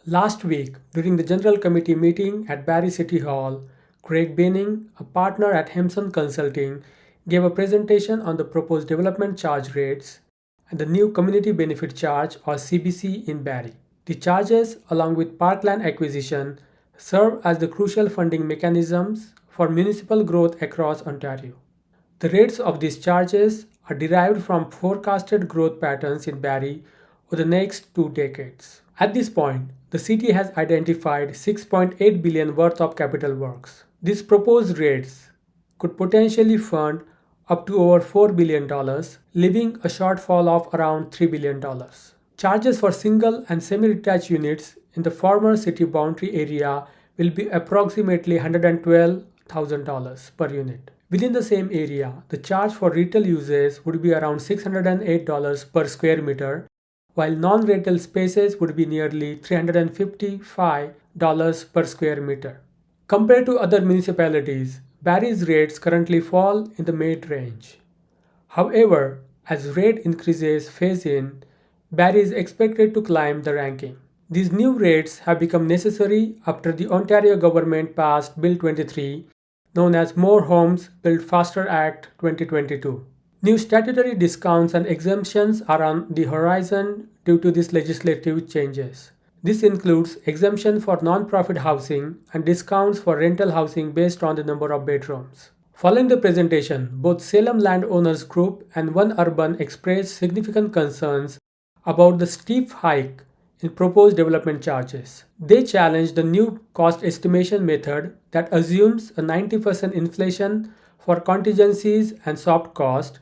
Last week, during the General Committee meeting at Barrie City Hall, Craig Benning, a partner at Hemson Consulting, gave a presentation on the proposed development charge rates and the new Community Benefit Charge or CBC in Barrie. The charges, along with parkland acquisition, serve as the crucial funding mechanisms for municipal growth across Ontario. The rates of these charges are derived from forecasted growth patterns in Barrie over the next 2 decades. At this point, the city has identified 6.8 billion worth of capital works. These proposed rates could potentially fund up to over $4 billion, leaving a shortfall of around $3 billion. Charges for single and semi-detached units in the former city boundary area will be approximately $112,000 per unit. Within the same area, the charge for retail uses would be around $608 per square meter, while non-retail spaces would be nearly $355 per square meter. Compared to other municipalities, Barrie's rates currently fall in the mid-range. However, as rate increases phase in, Barrie is expected to climb the ranking. These new rates have become necessary after the Ontario government passed Bill 23, known as More Homes Built Faster Act 2022. New statutory discounts and exemptions are on the horizon due to these legislative changes. This includes exemption for non-profit housing and discounts for rental housing based on the number of bedrooms. Following the presentation, both Salem Landowners Group and One Urban expressed significant concerns about the steep hike in proposed development charges. They challenged the new cost estimation method that assumes a 90% inflation for contingencies and soft cost,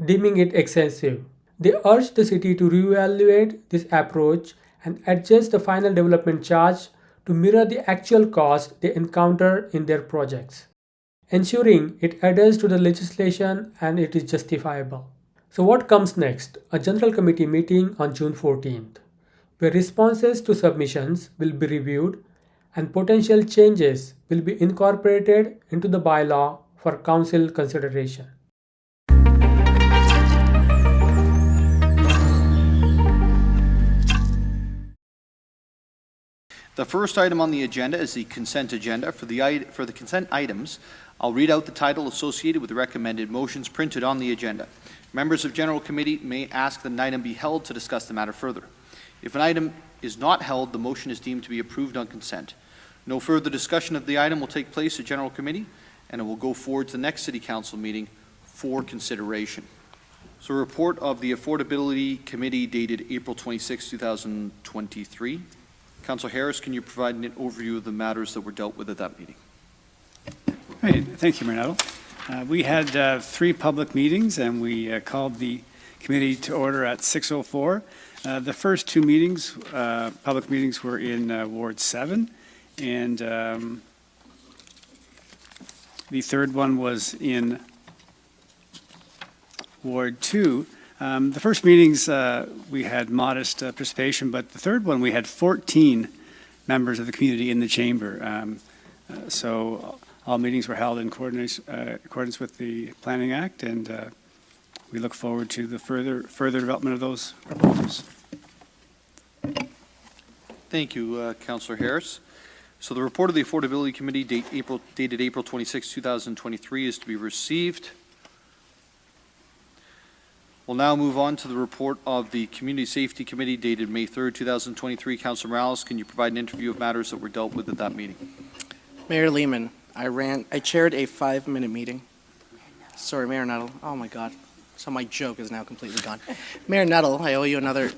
deeming it excessive. They urged the city to reevaluate this approach and adjust the final development charge to mirror the actual cost they encounter in their projects, ensuring it adheres to the legislation and it is justifiable. So, what comes next? A General Committee meeting on June 14th, where responses to submissions will be reviewed and potential changes will be incorporated into the bylaw for Council consideration. The first item on the agenda is the consent agenda. For the consent items, I'll read out the title associated with the recommended motions printed on the agenda. Members of General Committee may ask that an item be held to discuss the matter further. If an item is not held, the motion is deemed to be approved on consent. No further discussion of the item will take place at General Committee, and it will go forward to the next City Council meeting for consideration. So, a report of the Affordability Committee dated April 26, 2023. Councillor Harris, can you provide an overview of the matters that were dealt with at that meeting? Right. Thank you, Mayor Nuttall. We had 3 public meetings, and we called the committee to order at 6:04. The first 2 meetings, public meetings, were in Ward 7, and the third one was in Ward 2. The first meetings, we had modest participation, but the third one, we had 14 members of the community in the chamber. So all meetings were held in accordance with the Planning Act, and we look forward to the further development of those proposals. Thank you, Councillor Harris. So the report of the Affordability Committee dated April 26, 2023 is to be received. We'll now move on to the report of the Community Safety Committee dated May 3rd, 2023. Councillor Morales, can you provide an interview of matters that were dealt with at that meeting? Mayor Lehman, I chaired a 5-minute meeting. Sorry, Mayor Nuttall. Oh my God. So my joke is now completely gone. Mayor Nuttall, I owe you another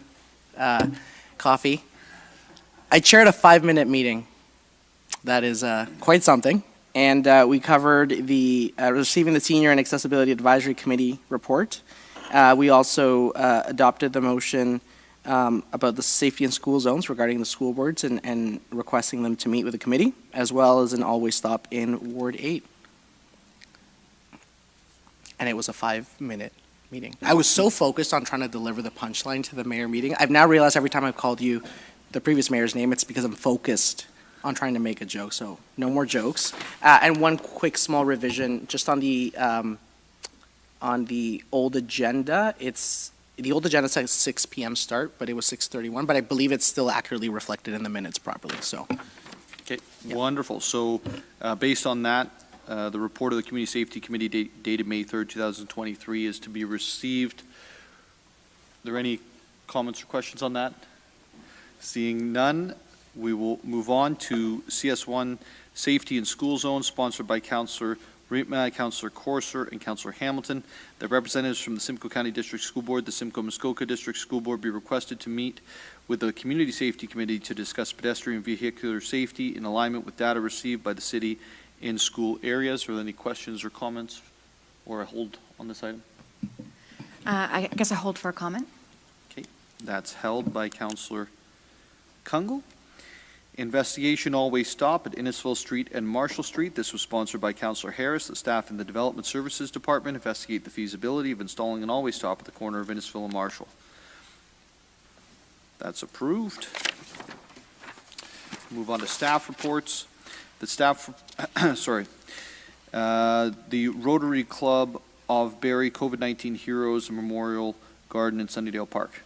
coffee. I chaired a 5-minute meeting. That is quite something. And we covered the receiving the Senior and Accessibility Advisory Committee report. We also adopted the motion about the safety in school zones regarding the school boards and requesting them to meet with the committee, as well as an always stop in Ward 8. And it was a 5-minute meeting. I was so focused on trying to deliver the punchline to the mayor meeting. I've now realized every time I've called you the previous mayor's name, it's because I'm focused on trying to make a joke, so no more jokes. And one quick small revision, just on the old agenda, it's the old agenda says 6 p.m. start, but it was 6:31, but I believe it's still accurately reflected in the minutes properly, so. Okay, wonderful. So based on that, the report of the Community Safety Committee dated May 3rd, 2023 is to be received. Are there any comments or questions on that? Seeing none, we will move on to CS1 Safety in School Zone, sponsored by Councillor Rietma, Councillor Corser, and Councillor Hamilton. The representatives from the Simcoe County District School Board, the Simcoe-Muskoka District School Board be requested to meet with the Community Safety Committee to discuss pedestrian vehicular safety in alignment with data received by the city in school areas. Are there any questions or comments or a hold on this item? I guess I hold for a comment. Okay, that's held by Councillor Kungle. Investigation Always Stop at Innisfil Street and Marshall Street. This was sponsored by Councillor Harris. The staff in the Development Services Department investigate the feasibility of installing an Always Stop at the corner of Innisfil and Marshall. That's approved. Move on to staff reports. The staff, the Rotary Club of Barrie COVID-19 Heroes Memorial Garden in Sunnydale Park.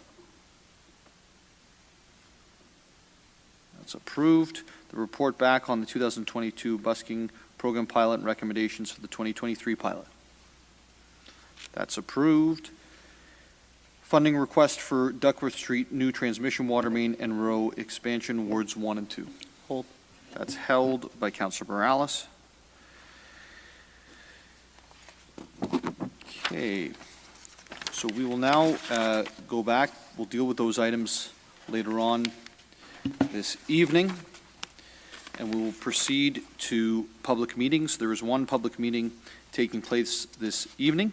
That's approved. The report back on the 2022 busking program pilot and recommendations for the 2023 pilot. That's approved. Funding request for Duckworth Street new transmission water main and row expansion wards 1 and 2. Hold. That's held by Councillor Morales. Okay. So we will now go back. We'll deal with those items later on this evening, and we will proceed to public meetings. There is one public meeting taking place this evening.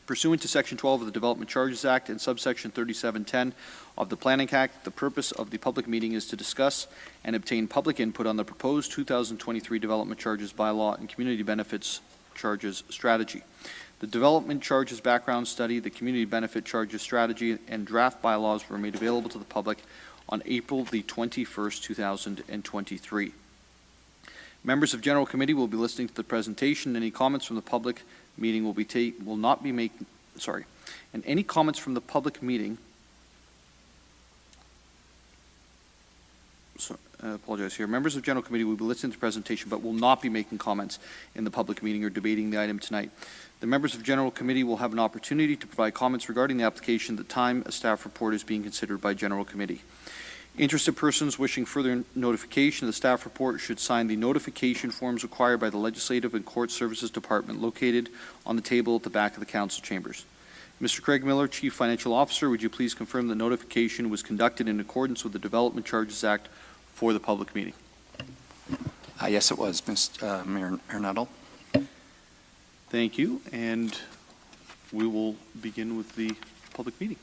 Pursuant to Section 12 of the Development Charges Act and subsection 3710 of the Planning Act, the purpose of the public meeting is to discuss and obtain public input on the proposed 2023 Development Charges Bylaw and Community Benefits Charges Strategy. The Development Charges Background Study, the Community Benefit Charges Strategy, and draft bylaws were made available to the public on April the 21st, 2023. Members of General Committee will be listening to the presentation. Any comments from the public meeting will not be making, and any comments from the public meeting, I apologize here. Members of General Committee will be listening to the presentation but will not be making comments in the public meeting or debating the item tonight. The members of General Committee will have an opportunity to provide comments regarding the application at the time a staff report is being considered by General Committee. Interested persons wishing further notification of the staff report should sign the notification forms required by the Legislative and Court Services Department located on the table at the back of the Council chambers. Mr. Craig Miller, Chief Financial Officer, would you please confirm the notification was conducted in accordance with the Development Charges Act for the public meeting? Yes, it was, Mayor Nuttall. Thank you, and we will begin with the public meeting.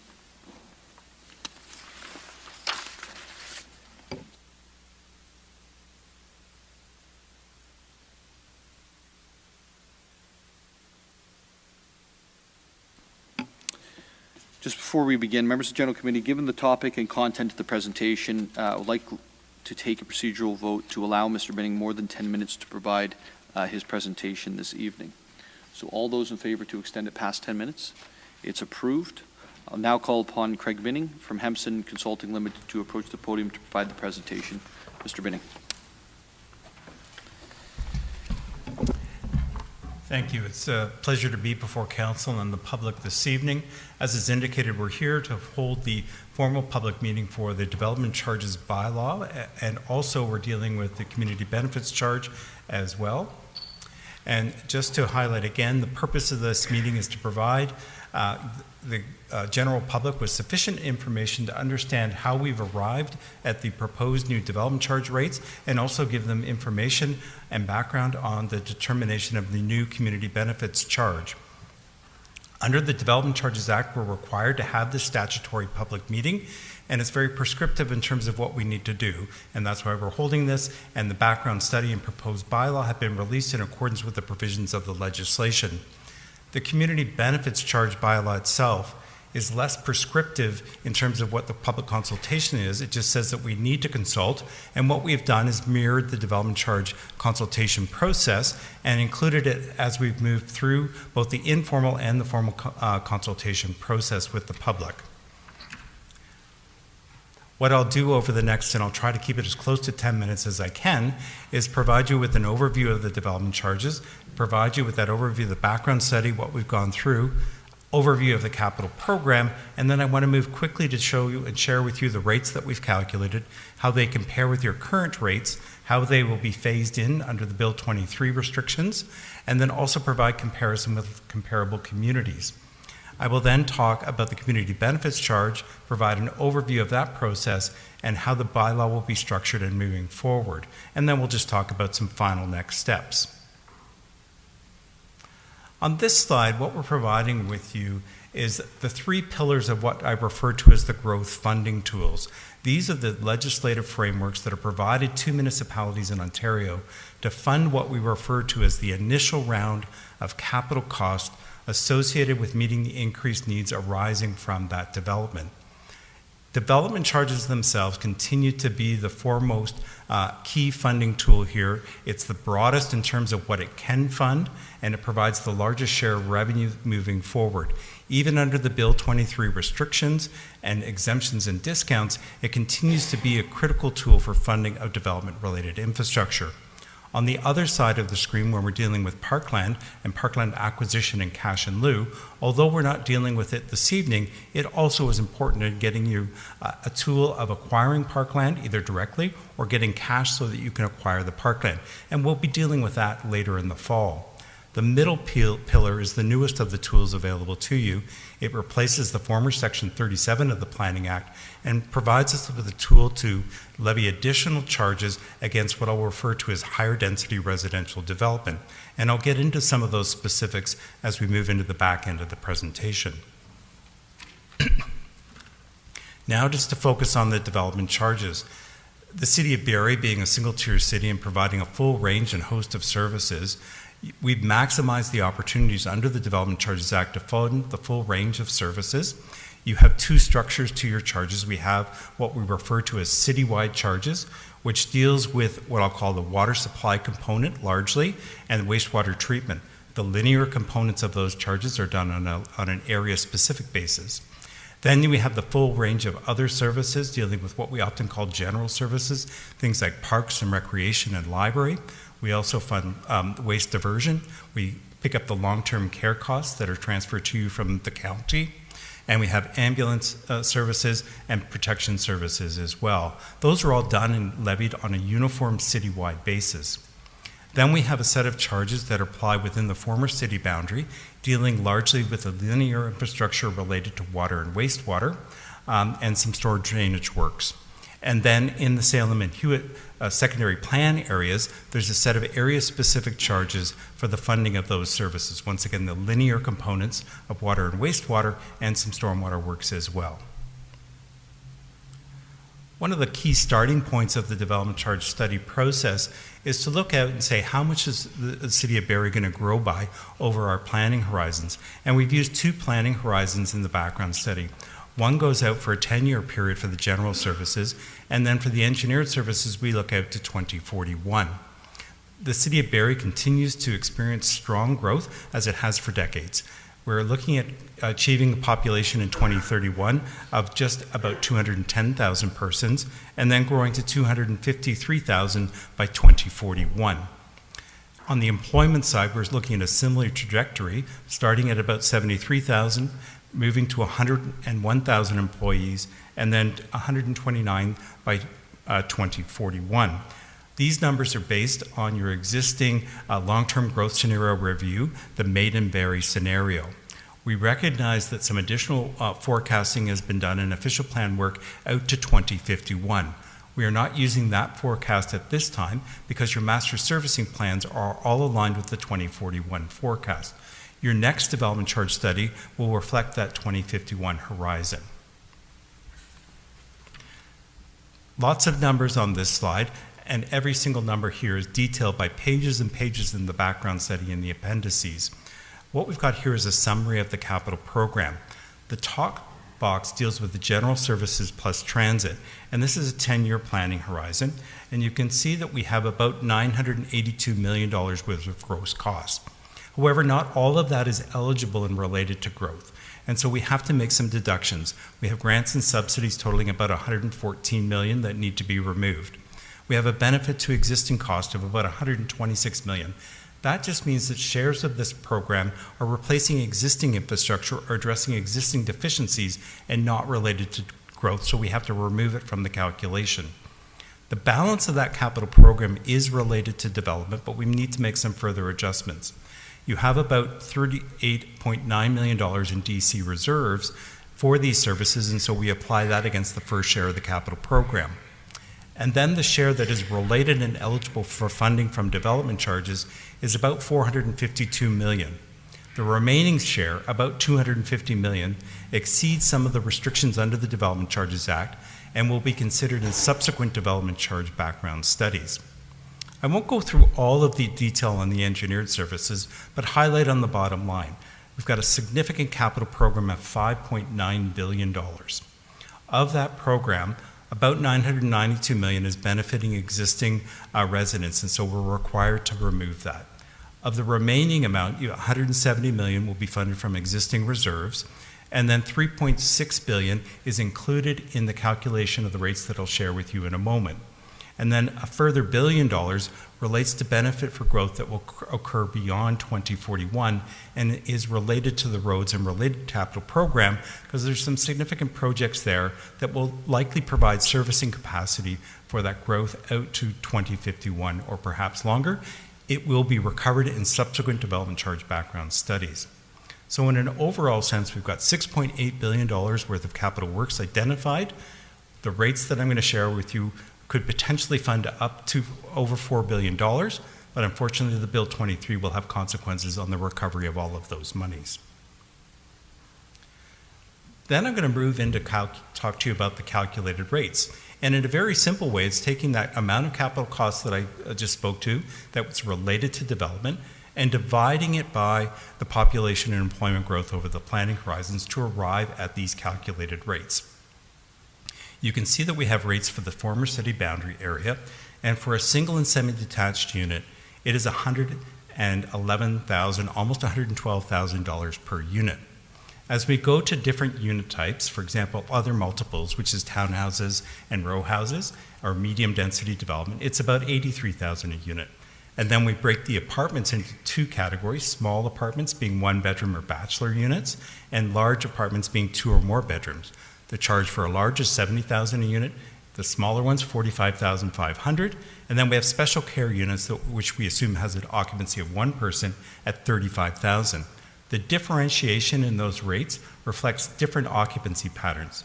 Just before we begin, members of the General Committee, given the topic and content of the presentation, I would like to take a procedural vote to allow Mr. Binning more than 10 minutes to provide his presentation this evening. So all those in favor to extend it past 10 minutes, it's approved. I'll now call upon Craig Binning from Hemson Consulting Limited to approach the podium to provide the presentation. Mr. Binning. Thank you. It's a pleasure to be before Council and the public this evening. As is indicated, we're here to hold the formal public meeting for the Development Charges Bylaw, and also we're dealing with the Community Benefits Charge as well. And just to highlight again, the purpose of this meeting is to provide the general public with sufficient information to understand how we've arrived at the proposed new development charge rates, and also give them information and background on the determination of the new community benefits charge. Under the Development Charges Act, we're required to have this statutory public meeting, and it's very prescriptive in terms of what we need to do, and that's why we're holding this, and the background study and proposed bylaw have been released in accordance with the provisions of the legislation. The Community Benefits Charge bylaw itself is less prescriptive in terms of what the public consultation is. It just says that we need to consult, and what we've done is mirrored the development charge consultation process and included it as we've moved through both the informal and the formal consultation process with the public. What I'll do over the next, and I'll try to keep it as close to 10 minutes as I can, is provide you with an overview of the development charges, provide you with that overview of the background study, what we've gone through, overview of the capital program, and then I want to move quickly to show you and share with you the rates that we've calculated, how they compare with your current rates, how they will be phased in under the Bill 23 restrictions, and then also provide comparison with comparable communities. I will then talk about the community benefits charge, provide an overview of that process and how the bylaw will be structured and moving forward. And then we'll just talk about some final next steps. On this slide, what we're providing with you is the three pillars of what I refer to as the growth funding tools. These are the legislative frameworks that are provided to municipalities in Ontario to fund what we refer to as the initial round of capital cost associated with meeting the increased needs arising from that development. Development charges themselves continue to be the foremost key funding tool here. It's the broadest in terms of what it can fund, and it provides the largest share of revenue moving forward. Even under the Bill 23 restrictions and exemptions and discounts, it continues to be a critical tool for funding of development-related infrastructure. On the other side of the screen, when we're dealing with parkland and parkland acquisition and cash in lieu, although we're not dealing with it this evening, it also is important in getting you a tool of acquiring parkland, either directly or getting cash so that you can acquire the parkland. And we'll be dealing with that later in the fall. The middle pillar is the newest of the tools available to you. It replaces the former Section 37 of the Planning Act and provides us with a tool to levy additional charges against what I'll refer to as higher density residential development. And I'll get into some of those specifics as we move into the back end of the presentation. Now just to focus on the development charges. The City of Barrie, being a single-tier city and providing a full range and host of services, we've maximized the opportunities under the Development Charges Act to fund the full range of services. You have two structures to your charges. We have what we refer to as citywide charges, which deals with what I'll call the water supply component largely and wastewater treatment. The linear components of those charges are done on an area-specific basis. Then we have the full range of other services dealing with what we often call general services, things like parks and recreation and library. We also fund waste diversion. We pick up the long-term care costs that are transferred to you from the county. And we have ambulance services and protection services as well. Those are all done and levied on a uniform citywide basis. Then we have a set of charges that apply within the former city boundary, dealing largely with the linear infrastructure related to water and wastewater, and some storm drainage works. And then in the Salem and Hewitt secondary plan areas, there's a set of area-specific charges for the funding of those services. Once again, the linear components of water and wastewater and some stormwater works as well. One of the key starting points of the development charge study process is to look out and say, how much is the City of Barrie going to grow by over our planning horizons? And we've used two planning horizons in the background study. One goes out for a 10-year period for the general services, and then for the engineered services, we look out to 2041. The City of Barrie continues to experience strong growth as it has for decades. We're looking at achieving a population in 2031 of just about 210,000 persons, and then growing to 253,000 by 2041. On the employment side, we're looking at a similar trajectory, starting at about 73,000, moving to 101,000 employees, and then 129 by 2041. These numbers are based on your existing long-term growth scenario review, the Maiden Barrie scenario. We recognize that some additional forecasting has been done in official plan work out to 2051. We are not using that forecast at this time because your master servicing plans are all aligned with the 2041 forecast. Your next development charge study will reflect that 2051 horizon. Lots of numbers on this slide, and every single number here is detailed by pages and pages in the background study in the appendices. What we've got here is a summary of the capital program. The top box deals with the general services plus transit, and this is a 10-year planning horizon, and you can see that we have about $982 million worth of gross costs. However, not all of that is eligible and related to growth, and so we have to make some deductions. We have grants and subsidies totaling about $114 million that need to be removed. We have a benefit to existing cost of about $126 million. That just means that shares of this program are replacing existing infrastructure or addressing existing deficiencies and not related to growth, so we have to remove it from the calculation. The balance of that capital program is related to development, but we need to make some further adjustments. You have about $38.9 million in DC reserves for these services, and so we apply that against the first share of the capital program. And then the share that is related and eligible for funding from development charges is about $452 million. The remaining share, about $250 million, exceeds some of the restrictions under the Development Charges Act and will be considered in subsequent development charge background studies. I won't go through all of the detail on the engineered services, but highlight on the bottom line. We've got a significant capital program of $5.9 billion. Of that program, about $992 million is benefiting existing residents, and so we're required to remove that. Of the remaining amount, $170 million will be funded from existing reserves, and then $3.6 billion is included in the calculation of the rates that I'll share with you in a moment. And then a further $1 billion relates to benefit for growth that will occur beyond 2041 and is related to the roads and related capital program, because there's some significant projects there that will likely provide servicing capacity for that growth out to 2051 or perhaps longer. It will be recovered in subsequent development charge background studies. So in an overall sense, we've got $6.8 billion worth of capital works identified. The rates that I'm going to share with you could potentially fund up to over $4 billion, but unfortunately the Bill 23 will have consequences on the recovery of all of those monies. Then I'm going to move into talk to you about the calculated rates. And in a very simple way, it's taking that amount of capital costs that I just spoke to that was related to development and dividing it by the population and employment growth over the planning horizons to arrive at these calculated rates. You can see that we have rates for the former city boundary area, and for a single and semi-detached unit, it is $111,000, almost $112,000 per unit. As we go to different unit types, for example, other multiples, which is townhouses and row houses, or medium density development, it's about $83,000 a unit. And then we break the apartments into two categories, small apartments being 1-bedroom or bachelor units, and large apartments being 2 or more bedrooms. The charge for a large is $70,000 a unit, the smaller ones $45,500, and then we have special care units which we assume has an occupancy of one person at $35,000. The differentiation in those rates reflects different occupancy patterns.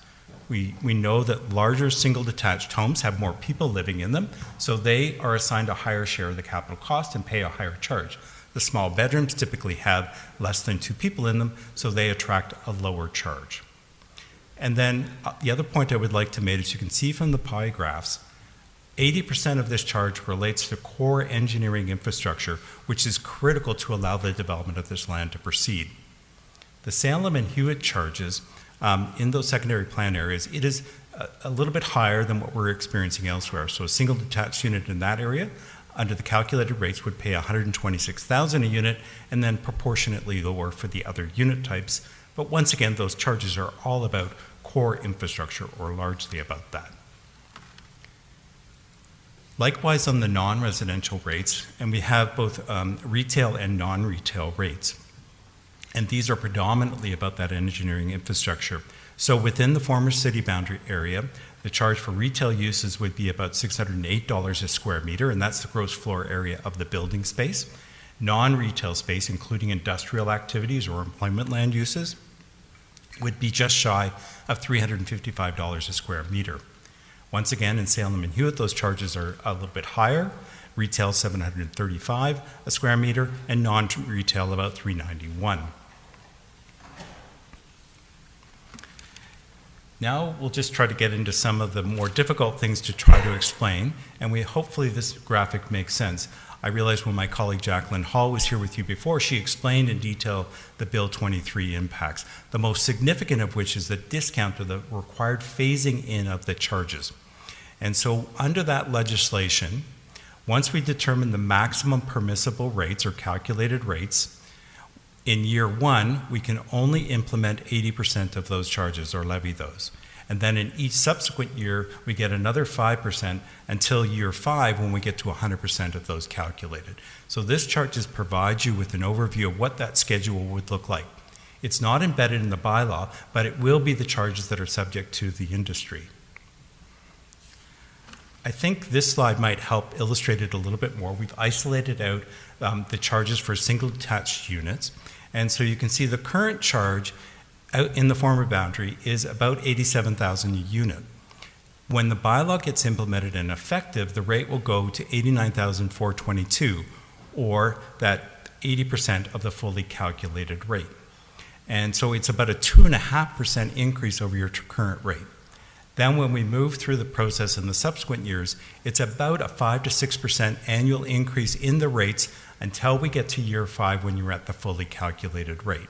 We know that larger single detached homes have more people living in them, so they are assigned a higher share of the capital cost and pay a higher charge. The small bedrooms typically have less than 2 people in them, so they attract a lower charge. And then the other point I would like to make is you can see from the pie graphs, 80% of this charge relates to core engineering infrastructure, which is critical to allow the development of this land to proceed. The Salem and Hewitt charges in those secondary plan areas, it is a little bit higher than what we're experiencing elsewhere. So a single detached unit in that area under the calculated rates would pay $126,000 a unit, and then proportionately lower for the other unit types. But once again, those charges are all about core infrastructure, or largely about that. Likewise on the non-residential rates, and we have both retail and non-retail rates. And these are predominantly about that engineering infrastructure. So within the former city boundary area, the charge for retail uses would be about $608 a square meter, and that's the gross floor area of the building space. Non-retail space, including industrial activities or employment land uses, would be just shy of $355 a square meter. Once again, in Salem and Hewitt, those charges are a little bit higher. Retail $735 a square meter, and non-retail about $391. Now we'll just try to get into some of the more difficult things to try to explain, and hopefully this graphic makes sense. I realized when my colleague Jacqueline Hall was here with you before, she explained in detail the Bill 23 impacts, the most significant of which is the discount or the required phasing in of the charges. And so under that legislation, once we determine the maximum permissible rates or calculated rates, in year one, we can only implement 80% of those charges or levy those. And then in each subsequent year, we get another 5% until year 5 when we get to 100% of those calculated. So this chart just provides you with an overview of what that schedule would look like. It's not embedded in the bylaw, but it will be the charges that are subject to the industry. I think this slide might help illustrate it a little bit more. We've isolated out the charges for single detached units. And so you can see the current charge out in the former boundary is about $87,000 a unit. When the bylaw gets implemented and effective, the rate will go to $89,422, or that 80% of the fully calculated rate. And so it's about a 2.5% increase over your current rate. Then when we move through the process in the subsequent years, it's about a 5 to 6% annual increase in the rates until we get to year 5 when you're at the fully calculated rate.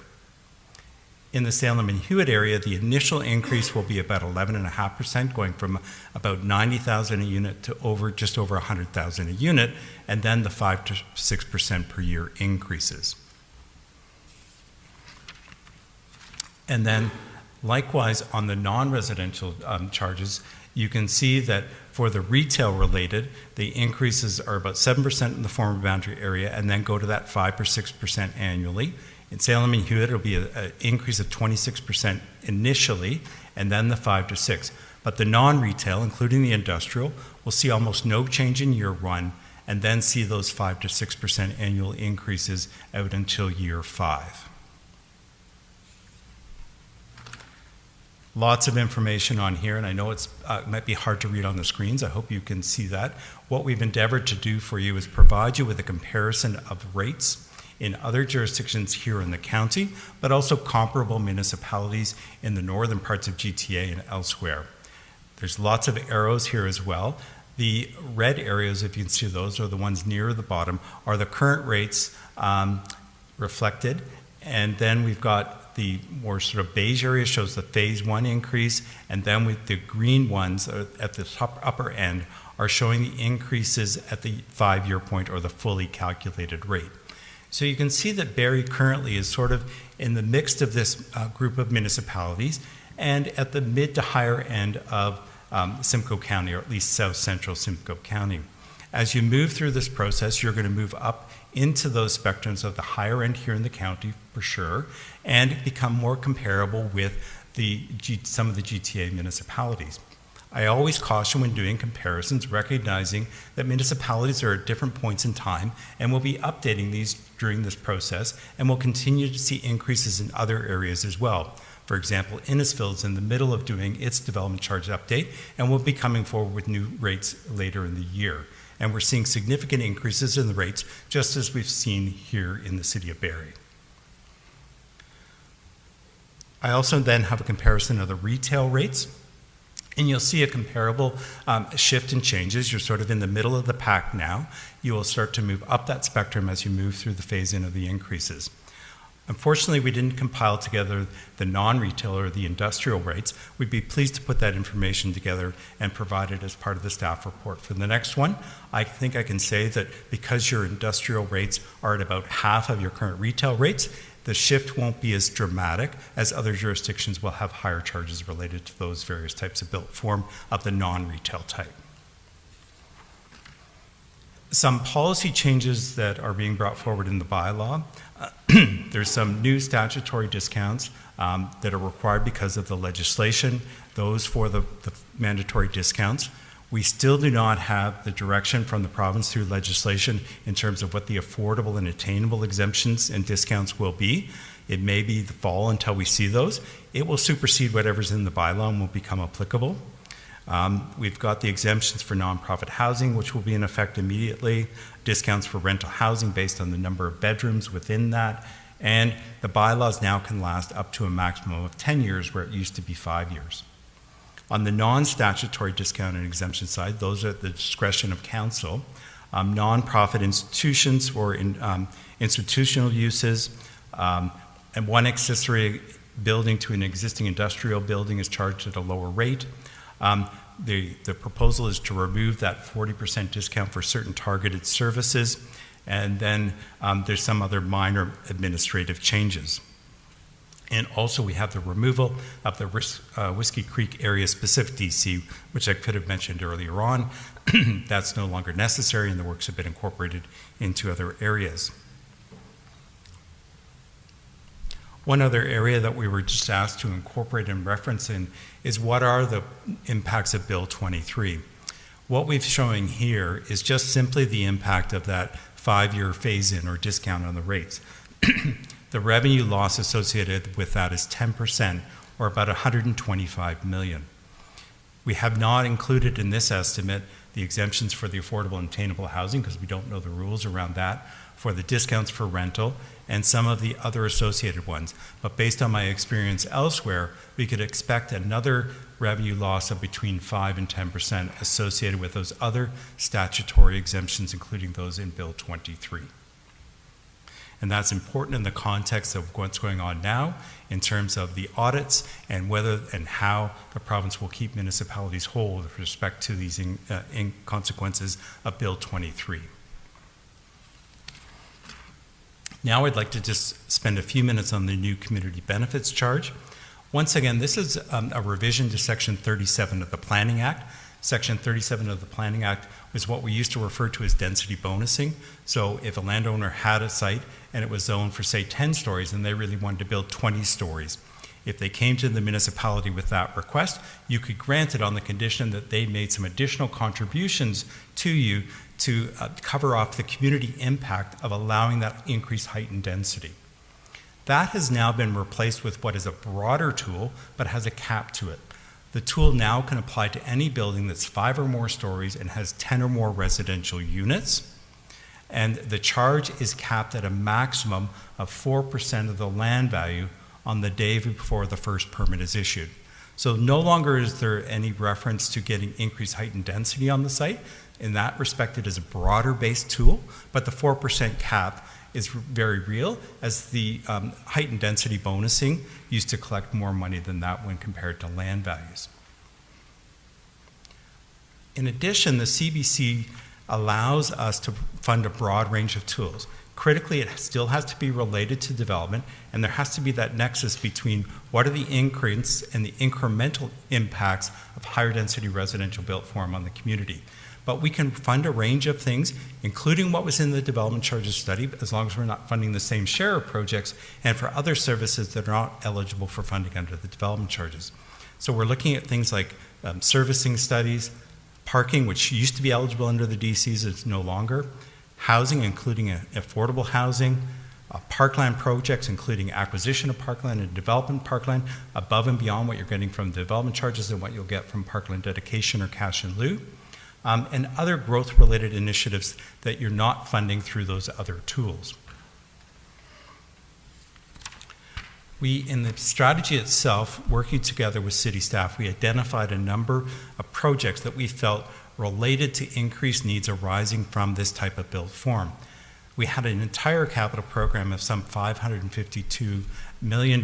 In the Salem and Hewitt area, the initial increase will be about 11.5%, going from about 90,000 a unit to just over 100,000 a unit, and then the 5 to 6% per year increases. And then likewise, on the non-residential charges, you can see that for the retail related, the increases are about 7% in the former boundary area and then go to that 5 or 6% annually. In Salem and Hewitt, it'll be an increase of 26% initially and then the 5 to 6. But the non-retail, including the industrial, will see almost no change in year 1 and then see those 5 to 6% annual increases out until year 5. Lots of information on here, and I know it might be hard to read on the screens. I hope you can see that. What we've endeavored to do for you is provide you with a comparison of rates in other jurisdictions here in the county, but also comparable municipalities in the northern parts of GTA and elsewhere. There's lots of arrows here as well. The red areas, if you can see those, are the ones near the bottom, are the current rates reflected, and then we've got the more sort of beige area shows the phase 1 increase, and then with the green ones at the top upper end are showing the increases at the 5-year point or the fully calculated rate. So you can see that Barrie currently is sort of in the mix of this group of municipalities and at the mid to higher end of Simcoe County, or at least south central Simcoe County. As you move through this process, you're going to move up into those spectrums of the higher end here in the county for sure, and become more comparable with some of the GTA municipalities. I always caution when doing comparisons, recognizing that municipalities are at different points in time, and we'll be updating these during this process, and we'll continue to see increases in other areas as well. For example, Innisfil is in the middle of doing its development charge update, and we'll be coming forward with new rates later in the year. And we're seeing significant increases in the rates, just as we've seen here in the city of Barrie. I also then have a comparison of the retail rates, and you'll see a comparable shift in changes. You're sort of in the middle of the pack now. You will start to move up that spectrum as you move through the phase-in of the increases. Unfortunately, we didn't compile together the non-retail or the industrial rates. We'd be pleased to put that information together and provide it as part of the staff report. For the next one, I think I can say that because your industrial rates are at about half of your current retail rates, the shift won't be as dramatic as other jurisdictions will have higher charges related to those various types of built form of the non-retail type. Some policy changes that are being brought forward in the bylaw. There's some new statutory discounts that are required because of the legislation, those for the mandatory discounts. We still do not have the direction from the province through legislation in terms of what the affordable and attainable exemptions and discounts will be. It may be the fall until we see those. It will supersede whatever's in the bylaw and will become applicable. We've got the exemptions for nonprofit housing, which will be in effect immediately, discounts for rental housing based on the number of bedrooms within that, and the bylaws now can last up to a maximum of 10 years where it used to be 5 years. On the non-statutory discount and exemption side, those are at the discretion of council. Non-profit institutions for institutional uses, and one accessory building to an existing industrial building is charged at a lower rate. The proposal is to remove that 40% discount for certain targeted services, and then there's some other minor administrative changes. And also we have the removal of the Whiskey Creek area specific DC, which I could have mentioned earlier on. That's no longer necessary, and the works have been incorporated into other areas. One other area that we were just asked to incorporate and reference in is what are the impacts of Bill 23. What we're showing here is just simply the impact of that 5-year phase-in or discount on the rates. The revenue loss associated with that is 10%, or about $125 million. We have not included in this estimate the exemptions for the affordable and attainable housing, because we don't know the rules around that, for the discounts for rental, and some of the other associated ones. But based on my experience elsewhere, we could expect another revenue loss of between 5 and 10% associated with those other statutory exemptions, including those in Bill 23. And that's important in the context of what's going on now in terms of the audits and whether and how the province will keep municipalities whole with respect to these consequences of Bill 23. Now I'd like to just spend a few minutes on the new community benefits charge. Once again, this is a revision to Section 37 of the Planning Act. Section 37 of the Planning Act was what we used to refer to as density bonusing. So if a landowner had a site and it was zoned for, say, 10 stories and they really wanted to build 20 stories, if they came to the municipality with that request, you could grant it on the condition that they made some additional contributions to you to cover off the community impact of allowing that increased height and density. That has now been replaced with what is a broader tool, but has a cap to it. The tool now can apply to any building that's 5 or more stories and has 10 or more residential units. And the charge is capped at a maximum of 4% of the land value on the day before the first permit is issued. So no longer is there any reference to getting increased height and density on the site. In that respect, it is a broader based tool, but the 4% cap is very real, as the height and density bonusing used to collect more money than that when compared to land values. In addition, the CBC allows us to fund a broad range of tools. Critically, it still has to be related to development, and there has to be that nexus between what are the increments and the incremental impacts of higher density residential built form on the community. But we can fund a range of things, including what was in the development charges study, as long as we're not funding the same share of projects, and for other services that are not eligible for funding under the development charges. So we're looking at things like servicing studies, parking, which used to be eligible under the DCs, is no longer, housing, including affordable housing, parkland projects, including acquisition of parkland and development parkland, above and beyond what you're getting from development charges and what you'll get from parkland dedication or cash in lieu. And other growth-related initiatives that you're not funding through those other tools. We, in the strategy itself, working together with city staff, we identified a number of projects that we felt related to increased needs arising from this type of built form. We had an entire capital program of some $552 million,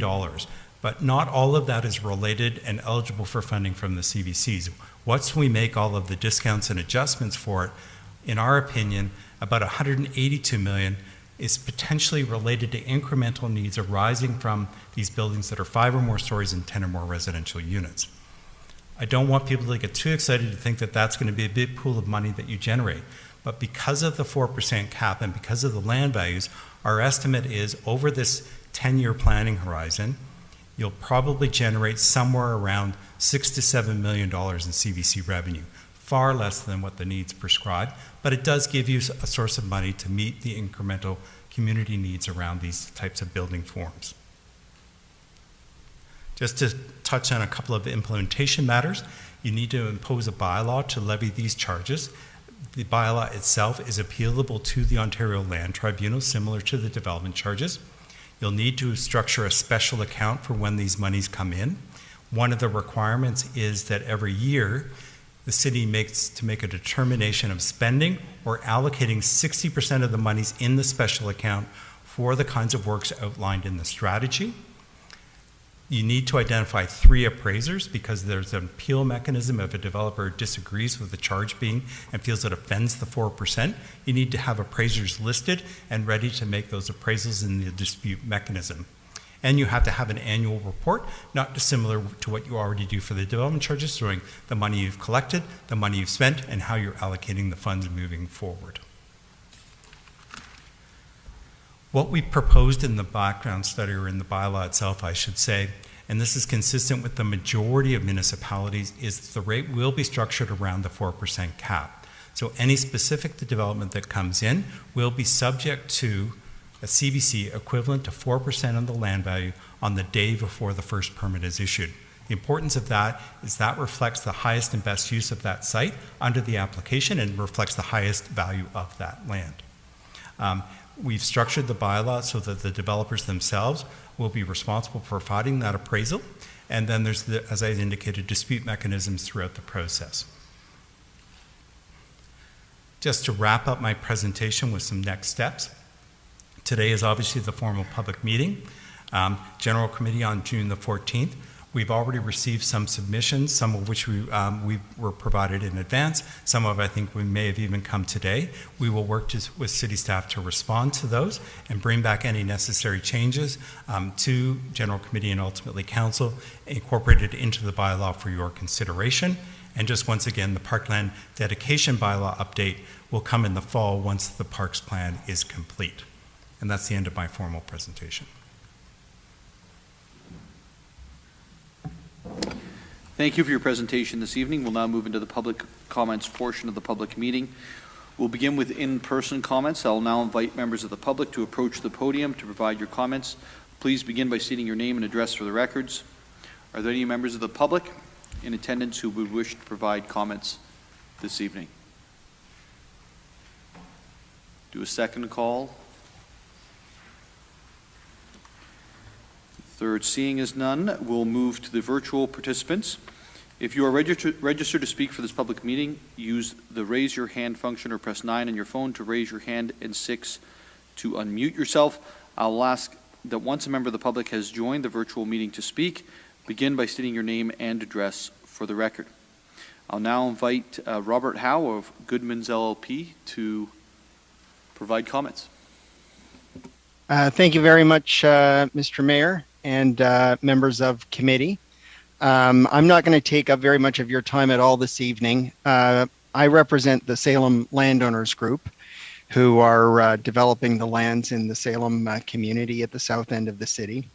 but not all of that is related and eligible for funding from the CBCs. Once we make all of the discounts and adjustments for it, in our opinion, about $182 million is potentially related to incremental needs arising from these buildings that are 5 or more stories and 10 or more residential units. I don't want people to get too excited to think that that's going to be a big pool of money that you generate. But because of the 4% cap and because of the land values, our estimate is over this 10-year planning horizon, you'll probably generate somewhere around $6 to $7 million in CBC revenue, far less than what the needs prescribe, but it does give you a source of money to meet the incremental community needs around these types of building forms. Just to touch on a couple of implementation matters, you need to impose a bylaw to levy these charges. The bylaw itself is appealable to the Ontario Land Tribunal, similar to the development charges. You'll need to structure a special account for when these monies come in. One of the requirements is that every year the city makes to make a determination of spending or allocating 60% of the monies in the special account for the kinds of works outlined in the strategy. You need to identify 3 appraisers because there's an appeal mechanism if a developer disagrees with the charge being and feels it offends the 4%. You need to have appraisers listed and ready to make those appraisals in the dispute mechanism. And you have to have an annual report, not dissimilar to what you already do for the development charges, showing the money you've collected, the money you've spent, and how you're allocating the funds moving forward. What we proposed in the background study, or in the bylaw itself, I should say, and this is consistent with the majority of municipalities, is the rate will be structured around the 4% cap. So any specific development that comes in will be subject to a CBC equivalent to 4% of the land value on the day before the first permit is issued. The importance of that is that reflects the highest and best use of that site under the application and reflects the highest value of that land. We've structured the bylaw so that the developers themselves will be responsible for providing that appraisal, and then there's, as I indicated, dispute mechanisms throughout the process. Just to wrap up my presentation with some next steps, today is obviously the formal public meeting. General Committee on June the 14th. We've already received some submissions, some of which we were provided in advance. Some of, I think, we may have even come today. We will work with city staff to respond to those and bring back any necessary changes to General Committee and ultimately Council, incorporated into the bylaw for your consideration. And just once again, the Parkland Dedication Bylaw update will come in the fall once the Parks Plan is complete. And that's the end of my formal presentation. Thank you for your presentation this evening. We'll now move into the public comments portion of the public meeting. We'll begin with in-person comments. I'll now invite members of the public to approach the podium to provide your comments. Please begin by stating your name and address for the records. Are there any members of the public in attendance who would wish to provide comments this evening? Do a second call. Third, seeing as none, we'll move to the virtual participants. If you are registered to speak for this public meeting, use the raise your hand function or press 9 on your phone to raise your hand and 6 to unmute yourself. I'll ask that once a member of the public has joined the virtual meeting to speak, begin by stating your name and address for the record. I'll now invite Robert Howe of Goodman's LLP to provide comments. Thank you very much, Mr. Mayor and members of committee. I'm not going to take up very much of your time at all this evening. I represent the Salem Landowners Group, who are developing the lands in the Salem community at the south end of the city.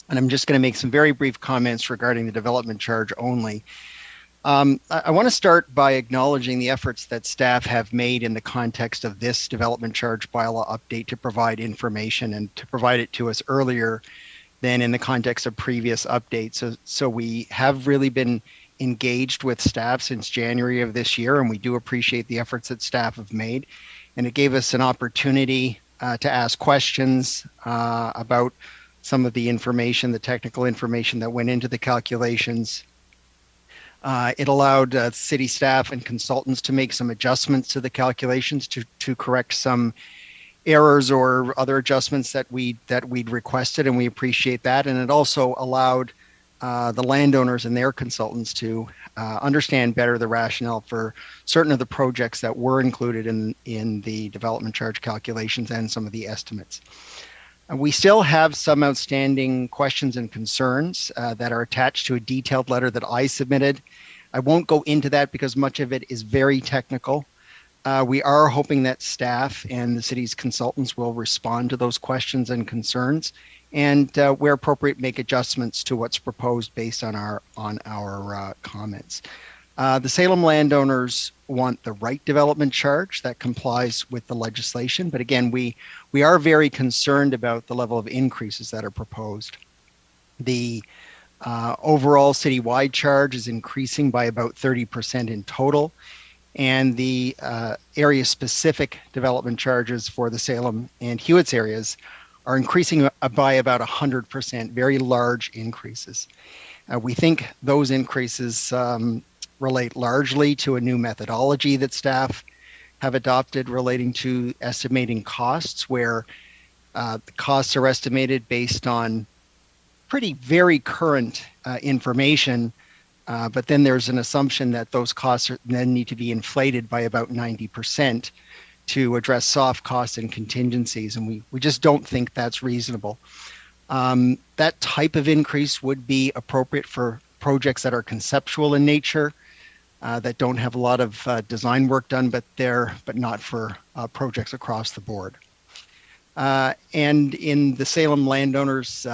And I'm just going to make some very brief comments regarding the development charge only. I want to start by acknowledging the efforts that staff have made in the context of this development charge bylaw update to provide information and to provide it to us earlier than in the context of previous updates. So we have really been engaged with staff since January of this year, and we do appreciate the efforts that staff have made. And it gave us an opportunity to ask questions about some of the information, the technical information that went into the calculations. It allowed city staff and consultants to make some adjustments to the calculations to correct some errors or other adjustments that we'd requested, and we appreciate that. And it also allowed the landowners and their consultants to understand better the rationale for certain of the projects that were included in the development charge calculations and some of the estimates. We still have some outstanding questions and concerns that are attached to a detailed letter that I submitted. I won't go into that because much of it is very technical. We are hoping that staff and the city's consultants will respond to those questions and concerns, and where appropriate, make adjustments to what's proposed based on our comments. The Salem landowners want the right development charge that complies with the legislation, but again, we are very concerned about the level of increases that are proposed. The overall citywide charge is increasing by about 30% in total, and the area-specific development charges for the Salem and Hewitt's areas are increasing by about 100%, very large increases. We think those increases relate largely to a new methodology that staff have adopted relating to estimating costs, where the costs are estimated based on very current information, but then there's an assumption that those costs then need to be inflated by about 90% to address soft costs and contingencies, and we just don't think that's reasonable. That type of increase would be appropriate for projects that are conceptual in nature, that don't have a lot of design work done, but not for projects across the board. And in the Salem landowners'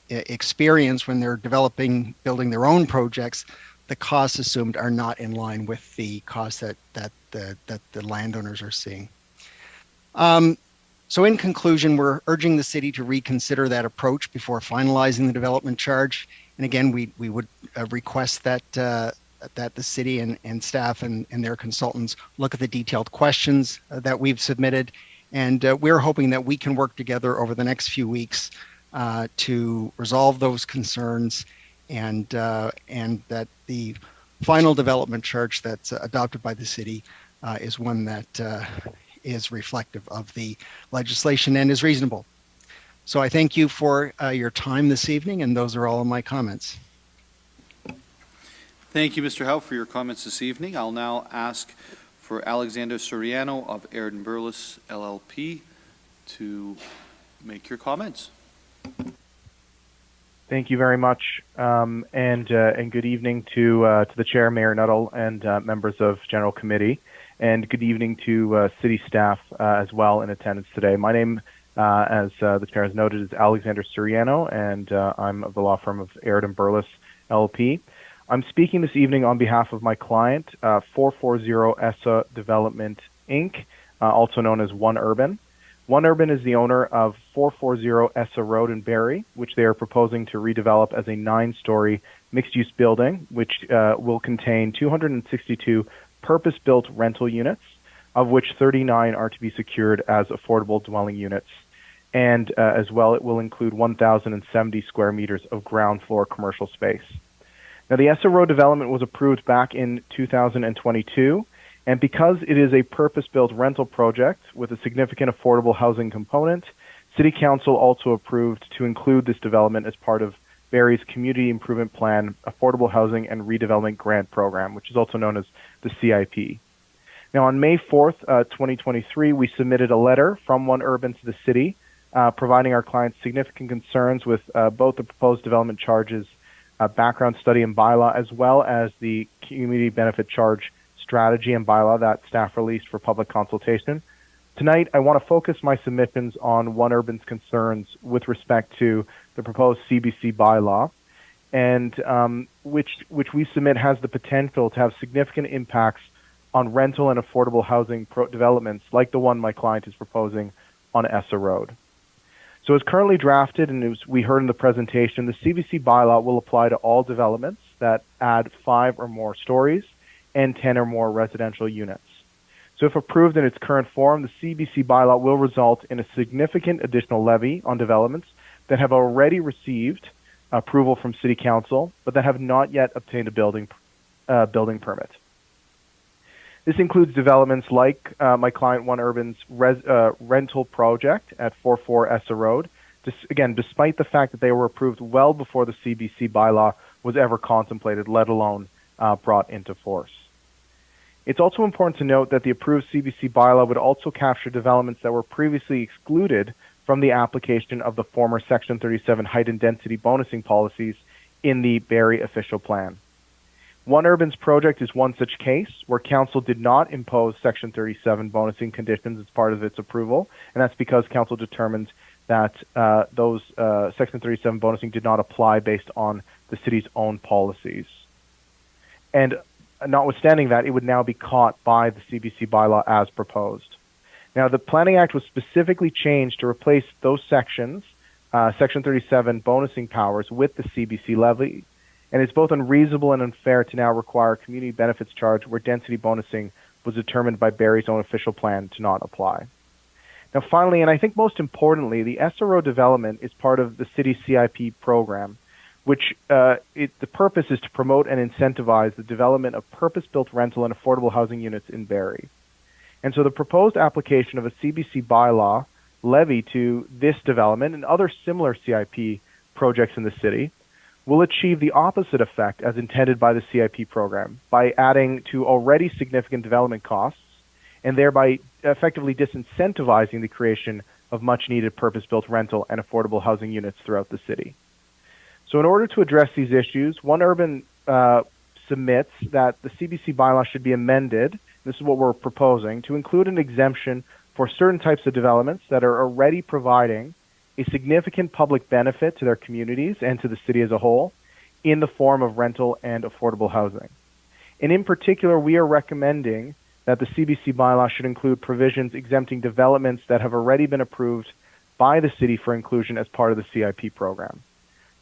experience, when they're building their own projects, the costs assumed are not in line with the costs that the landowners are seeing. So in conclusion, we're urging the city to reconsider that approach before finalizing the development charge. And again, we would request that the city and staff and their consultants look at the detailed questions that we've submitted. And we're hoping that we can work together over the next few weeks to resolve those concerns, and that the final development charge that's adopted by the city is one that is reflective of the legislation and is reasonable. So I thank you for your time this evening, and those are all of my comments. Thank you, Mr. Howe, for your comments this evening. I'll now ask for Alexander Soriano of Aird & Burles LLP to make your comments. Thank you very much, and good evening to the Chair, Mayor Nuttall, and members of General Committee, and good evening to City staff as well in attendance today. My name, as the Chair has noted, is Alexander Soriano, and I'm of the law firm of Aird & Burles LLP. I'm speaking this evening on behalf of my client, 440 ESSA Development, Inc., also known as One Urban. One Urban is the owner of 440 ESSA Road in Barrie, which they are proposing to redevelop as a 9-story mixed-use building, which will contain 262 purpose-built rental units, of which 39 are to be secured as affordable dwelling units. And as well, it will include 1,070 square meters of ground floor commercial space. Now, the ESSA Road development was approved back in 2022, and because it is a purpose-built rental project with a significant affordable housing component, City Council also approved to include this development as part of Barrie's Community Improvement Plan Affordable Housing and Redevelopment Grant Program, which is also known as the CIP. Now, on May 4th, 2023, we submitted a letter from One Urban to the City, providing our clients significant concerns with both the proposed development charges, background study and bylaw, as well as the community benefit charge strategy and bylaw that staff released for public consultation. Tonight, I want to focus my submissions on One Urban's concerns with respect to the proposed CBC bylaw, and which we submit has the potential to have significant impacts on rental and affordable housing developments like the one my client is proposing on ESSA Road. So as currently drafted, and as we heard in the presentation, the CBC bylaw will apply to all developments that add 5 or more stories and 10 or more residential units. So if approved in its current form, the CBC bylaw will result in a significant additional levy on developments that have already received approval from City Council, but that have not yet obtained a building permit. This includes developments like my client One Urban's rental project at 44 ESSA Road, again, despite the fact that they were approved well before the CBC bylaw was ever contemplated, let alone brought into force. It's also important to note that the approved CBC bylaw would also capture developments that were previously excluded from the application of the former Section 37 height and density bonusing policies in the Barrie official plan. One Urban's project is one such case where Council did not impose Section 37 bonusing conditions as part of its approval, and that's because Council determined that those Section 37 bonusing did not apply based on the city's own policies. And notwithstanding that, it would now be caught by the CBC bylaw as proposed. Now, the Planning Act was specifically changed to replace those sections, Section 37 bonusing powers, with the CBC levy, and it's both unreasonable and unfair to now require a community benefits charge where density bonusing was determined by Barrie's own official plan to not apply. Now, finally, and I think most importantly, the ESSA Road development is part of the city's CIP program, which the purpose is to promote and incentivize the development of purpose-built rental and affordable housing units in Barrie. And so the proposed application of a CBC bylaw levy to this development and other similar CIP projects in the city will achieve the opposite effect as intended by the CIP program by adding to already significant development costs and thereby effectively disincentivizing the creation of much-needed purpose-built rental and affordable housing units throughout the city. So in order to address these issues, One Urban submits that the CBC bylaw should be amended, this is what we're proposing, to include an exemption for certain types of developments that are already providing a significant public benefit to their communities and to the city as a whole in the form of rental and affordable housing. And in particular, we are recommending that the CBC bylaw should include provisions exempting developments that have already been approved by the city for inclusion as part of the CIP program.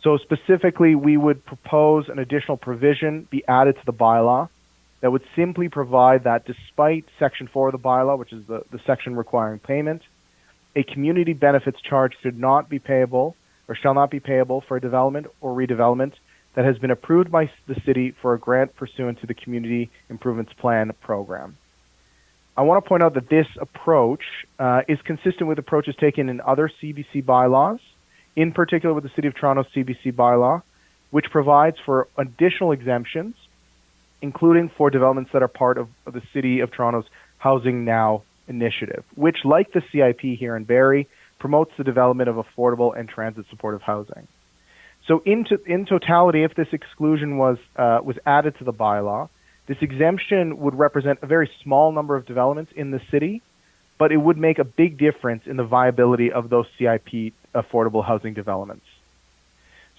So specifically, we would propose an additional provision be added to the bylaw that would simply provide that despite Section 4 of the bylaw, which is the section requiring payment, a community benefits charge should not be payable or shall not be payable for a development or redevelopment that has been approved by the city for a grant pursuant to the Community Improvements Plan program. I want to point out that this approach is consistent with approaches taken in other CBC bylaws, in particular with the City of Toronto's CBC bylaw, which provides for additional exemptions, including for developments that are part of the City of Toronto's Housing Now initiative, which, like the CIP here in Barrie, promotes the development of affordable and transit-supportive housing. So in totality, if this exclusion was added to the bylaw, this exemption would represent a very small number of developments in the city, but it would make a big difference in the viability of those CIP affordable housing developments.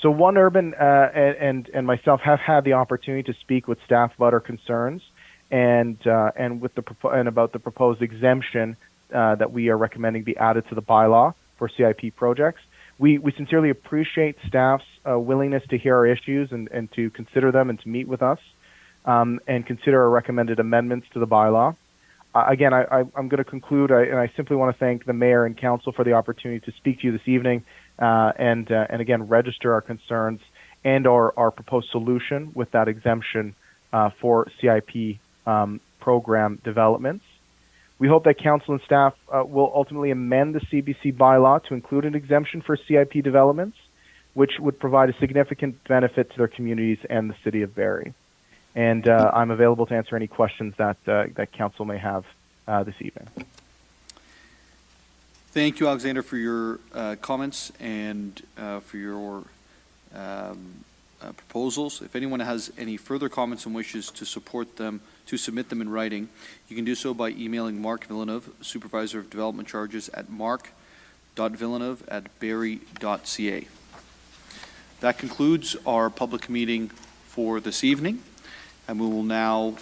So One Urban and myself have had the opportunity to speak with staff about our concerns and about the proposed exemption that we are recommending be added to the bylaw for CIP projects. We sincerely appreciate staff's willingness to hear our issues and to consider them and to meet with us and consider our recommended amendments to the bylaw. Again, I'm going to conclude, and I simply want to thank the mayor and council for the opportunity to speak to you this evening and again register our concerns and our proposed solution with that exemption for CIP program developments. We hope that council and staff will ultimately amend the CBC bylaw to include an exemption for CIP developments, which would provide a significant benefit to their communities and the city of Barrie. And I'm available to answer any questions that council may have this evening. Thank you, Alexander, for your comments and for your proposals. If anyone has any further comments and wishes to support them, to submit them in writing, you can do so by emailing Mark Villeneuve, Supervisor of Development Charges, at mark.villeneuve@barrie.ca. That concludes our public meeting for this evening, and we will now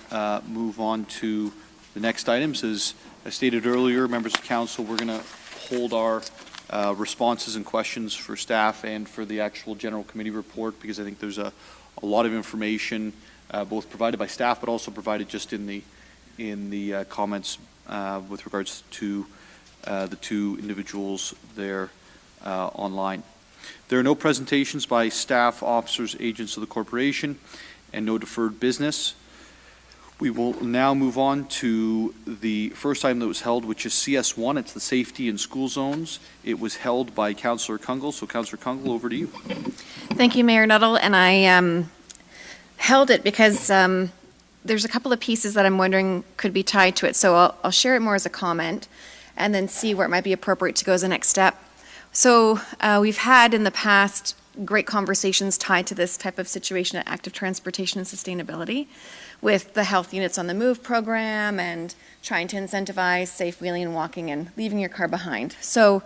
move on to the next items. As I stated earlier, members of council, we're going to hold our responses and questions for staff and for the actual general committee report, because I think there's a lot of information both provided by staff but also provided just in the comments with regards to the two individuals there online. There are no presentations by staff, officers, agents of the corporation, and no deferred business. We will now move on to the first item that was held, which is CS1. It's the safety in school zones. It was held by Councillor Kungle. So, Councillor Kungle, over to you. Thank you, Mayor Nuttall. And I held it because there's a couple of pieces that I'm wondering could be tied to it. So I'll share it more as a comment and then see where it might be appropriate to go as a next step. So we've had in the past great conversations tied to this type of situation at active transportation and sustainability, with the Health Units on the Move program and trying to incentivize safe wheeling and walking and leaving your car behind. So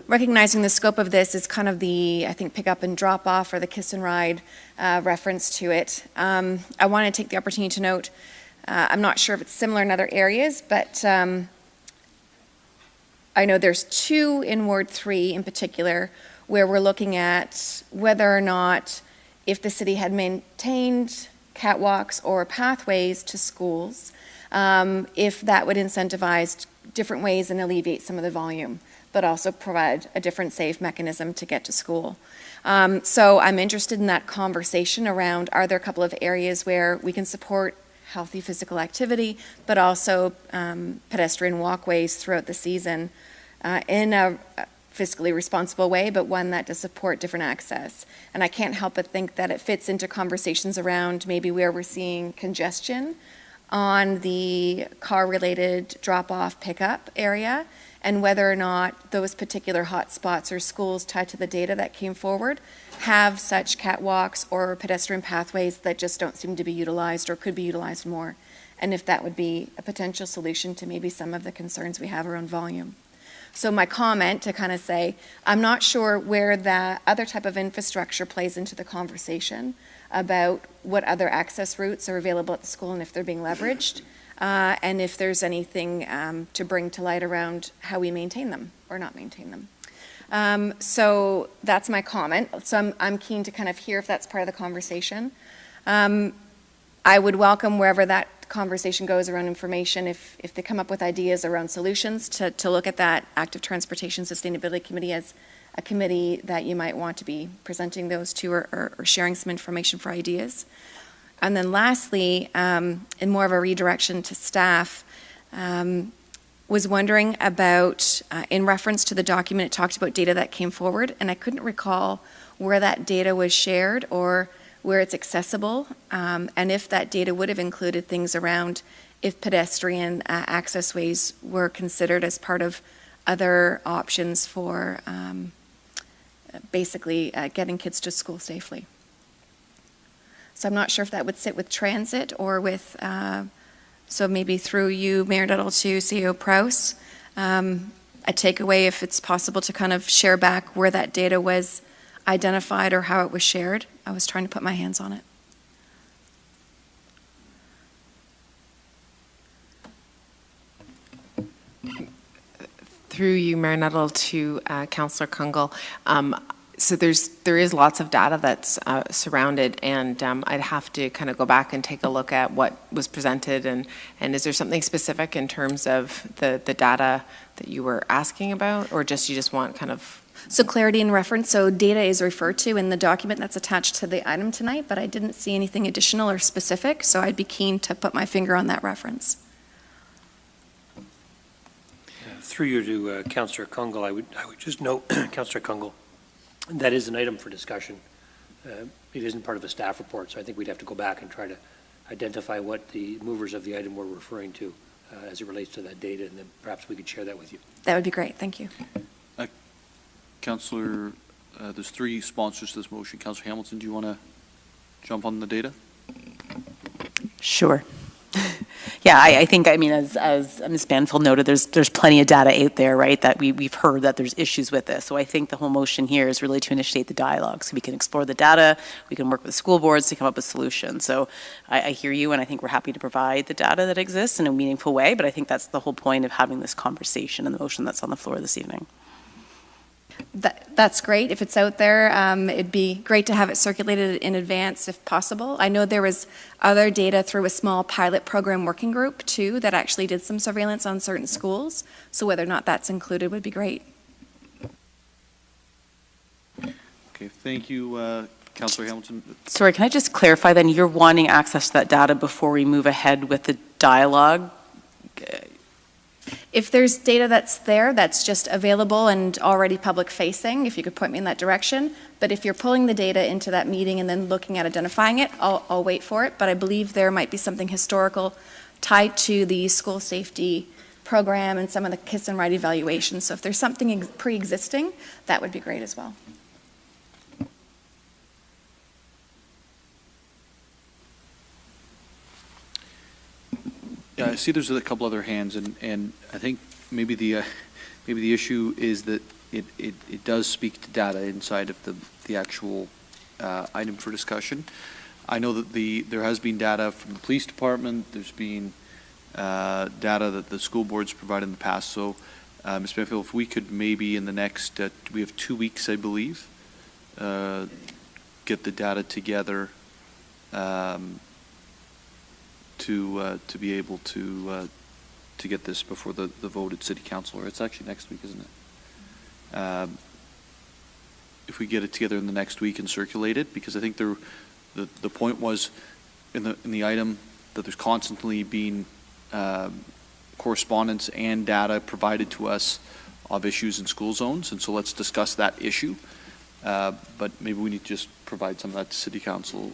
recognizing the scope of this is kind of the, I think, pick up and drop off or the kiss and ride reference to it. I want to take the opportunity to note, I'm not sure if it's similar in other areas, but I know there's two in Ward 3 in particular where we're looking at whether or not if the city had maintained catwalks or pathways to schools, if that would incentivize different ways and alleviate some of the volume. but also provide a different safe mechanism to get to school. So I'm interested in that conversation around, are there a couple of areas where we can support healthy physical activity, but also pedestrian walkways throughout the season in a fiscally responsible way, but one that does support different access. And I can't help but think that it fits into conversations around maybe where we're seeing congestion on the car-related drop-off pickup area, and whether or not those particular hot spots or schools tied to the data that came forward have such catwalks or pedestrian pathways that just don't seem to be utilized or could be utilized more, and if that would be a potential solution to maybe some of the concerns we have around volume. So my comment to kind of say, I'm not sure where that other type of infrastructure plays into the conversation about what other access routes are available at the school and if they're being leveraged, and if there's anything to bring to light around how we maintain them or not maintain them. So that's my comment. So I'm keen to kind of hear if that's part of the conversation. I would welcome wherever that conversation goes around information, if they come up with ideas around solutions, to look at that Active Transportation Sustainability Committee as a committee that you might want to be presenting those to or sharing some information for ideas. And then lastly, in more of a redirection to staff, was wondering about, in reference to the document, it talked about data that came forward, and I couldn't recall where that data was shared or where it's accessible, and if that data would have included things around if pedestrian access ways were considered as part of other options for basically getting kids to school safely. So I'm not sure if that would sit with transit or with, so maybe through you, Mayor Nuttall, to CEO Prowse, a takeaway, if it's possible to kind of share back where that data was identified or how it was shared. I was trying to put my hands on it. Through you, Mayor Nuttall, to Councillor Kungle. So there is lots of data that's surrounded, and I'd have to kind of go back and take a look at what was presented, and is there something specific in terms of the data that you were asking about, or just you just want kind of... So clarity and reference, so data is referred to in the document that's attached to the item tonight, but I didn't see anything additional or specific, so I'd be keen to put my finger on that reference. Through you to Councillor Kungle, I would just note, Councillor Kungle, that is an item for discussion. It isn't part of a staff report, so I think we'd have to go back and try to identify what the movers of the item were referring to as it relates to that data, and then perhaps we could share that with you. That would be great, thank you. Councillor, there's three sponsors to this motion. Councillor Hamilton, do you want to jump on the data? Sure. Yeah, I think, I mean, as Ms. Banfield noted, there's plenty of data out there, right, that we've heard that there's issues with this. So I think the whole motion here is really to initiate the dialogue so we can explore the data, we can work with school boards to come up with solutions. So I hear you, and I think we're happy to provide the data that exists in a meaningful way, but I think that's the whole point of having this conversation and the motion that's on the floor this evening. That's great. If it's out there, it'd be great to have it circulated in advance if possible. I know there was other data through a small pilot program working group too that actually did some surveillance on certain schools. So whether or not that's included would be great. Okay, thank you, Councillor Hamilton. Sorry, can I just clarify then, you're wanting access to that data before we move ahead with the dialogue? If there's data that's there that's just available and already public facing, if you could point me in that direction. But if you're pulling the data into that meeting and then looking at identifying it, I'll wait for it. But I believe there might be something historical tied to the school safety program and some of the kiss and ride evaluations. So if there's something pre-existing, that would be great as well. Yeah, I see there's a couple other hands, and I think maybe the issue is that it does speak to data inside of the actual item for discussion. I know that there has been data from the police department. There's been data that the school boards provided in the past. So, Ms. Benfield, if we could maybe in the next, we have 2 weeks, I believe, get the data together. To be able to get this before the vote at City Council, or it's actually next week, isn't it? if we get it together in the next week and circulate it, because I think the point was in the item that there's constantly being correspondence and data provided to us of issues in school zones, and so let's discuss that issue. But maybe we need to just provide some of that to City Council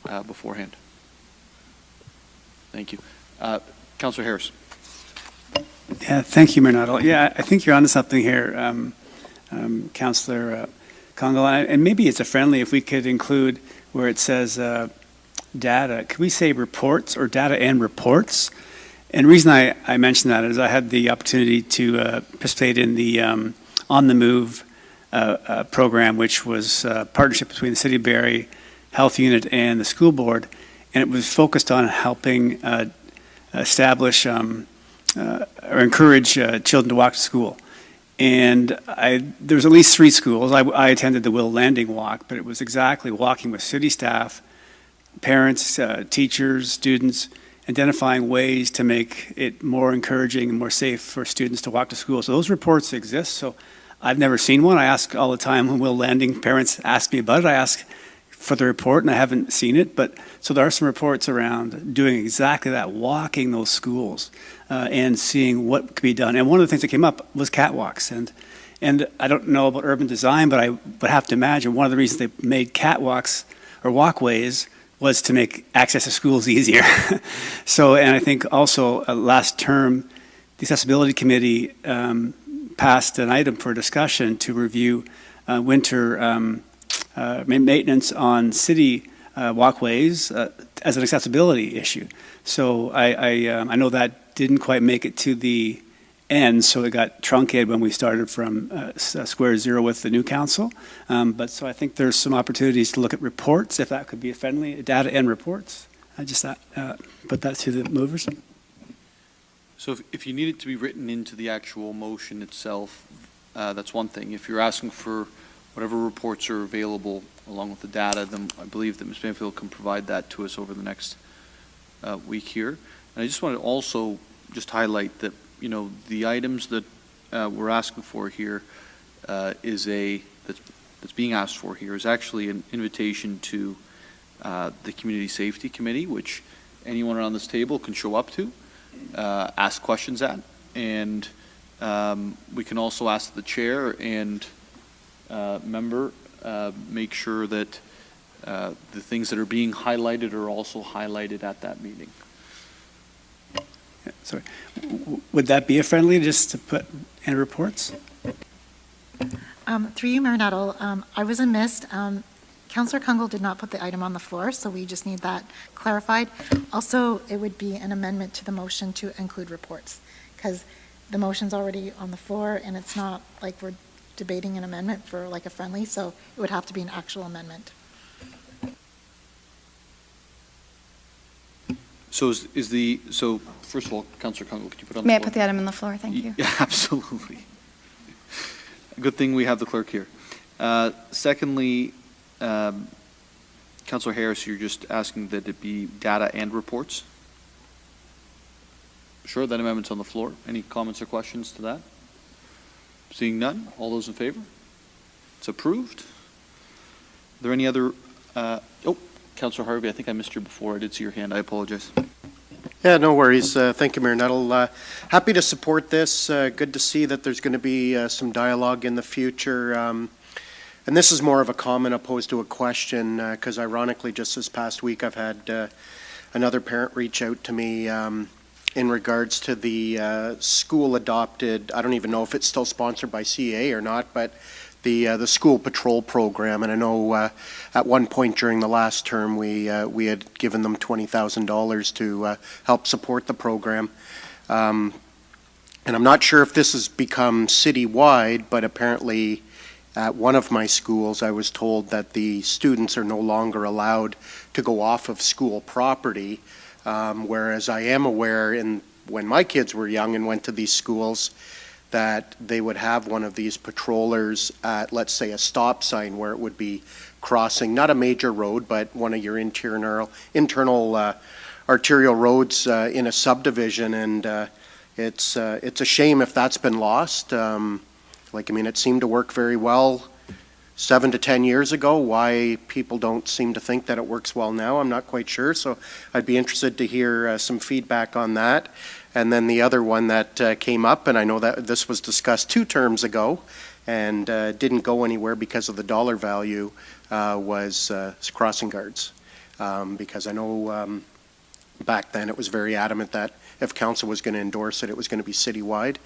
beforehand. Thank you. Councillor Harris. Yeah, thank you, Mayor Nuttall. Yeah, I think you're onto something here, Councillor Congo, and maybe it's a friendly if we could include where it says data. Could we say reports or data and reports? And the reason I mention that is I had the opportunity to participate in the On the Move program, which was a partnership between the City of Barrie Health Unit and the school board, and it was focused on helping establish or encourage children to walk to school. And there's at least 3 schools. I attended the Will Landing Walk, but it was exactly walking with city staff, parents, teachers, students, identifying ways to make it more encouraging and more safe for students to walk to school. So those reports exist. So I've never seen one. I ask all the time when Will Landing parents ask me about it. I ask for the report, and I haven't seen it. But so there are some reports around doing exactly that, walking those schools and seeing what could be done. And one of the things that came up was catwalks. And I don't know about urban design, but I would have to imagine one of the reasons they made catwalks or walkways was to make access to schools easier. So, and I think also last term, the Accessibility Committee passed an item for discussion to review winter maintenance on city walkways as an accessibility issue. So I know that didn't quite make it to the end, so it got truncated when we started from square zero with the new council. But so I think there's some opportunities to look at reports, if that could be a friendly, data and reports. I just put that to the movers. So if you need it to be written into the actual motion itself, that's one thing. If you're asking for whatever reports are available along with the data, then I believe that Ms. Banfield can provide that to us over the next week here. And I just want to also just highlight that, you know, the items that we're asking for here that's being asked for here is actually an invitation to the Community Safety Committee, which anyone around this table can show up to, ask questions at, and we can also ask the chair and member make sure that the things that are being highlighted are also highlighted at that meeting. Sorry, would that be a friendly just to put in reports? Through you, Mayor Nuttall, I was amiss. Councillor Kungle did not put the item on the floor, so we just need that clarified. Also, it would be an amendment to the motion to include reports, because the motion's already on the floor, and it's not like we're debating an amendment for like a friendly, so it would have to be an actual amendment. So so first of all, Councillor Kungle, could you put on the May I floor? put the item on the floor? Thank you. Yeah, absolutely. Good thing we have the clerk here. Secondly, Councillor Harris, you're just asking that it be data and reports? Sure, that amendment's on the floor. Any comments or questions to that? Seeing none, all those in favor? It's approved. Are there any other, Councillor Harvey, I think I missed you before. I did see your hand. I apologize. Yeah, no worries. Thank you, Mayor Nuttall. Happy to support this. Good to see that there's going to be some dialogue in the future. And this is more of a comment opposed to a question, because ironically, just this past week, I've had another parent reach out to me in regards to the school adopted, I don't even know if it's still sponsored by CA or not, but the school patrol program. And I know at one point during the last term we had given them $20,000 to help support the program. And I'm not sure if this has become citywide, but apparently at one of my schools I was told that the students are no longer allowed to go off of school property, whereas I am aware when my kids were young and went to these schools that they would have one of these patrollers at, let's say, a stop sign where it would be crossing, not a major road, but one of your internal arterial roads in a subdivision. And it's a shame if that's been lost. Like, I mean, it seemed to work very well 7 to 10 years ago. Why people don't seem to think that it works well now, I'm not quite sure. So I'd be interested to hear some feedback on that. And then the other one that came up, and I know that this was discussed 2 terms ago and didn't go anywhere because of the dollar value, was crossing guards. Because I know back then it was very adamant that if council was going to endorse it, it was going to be citywide.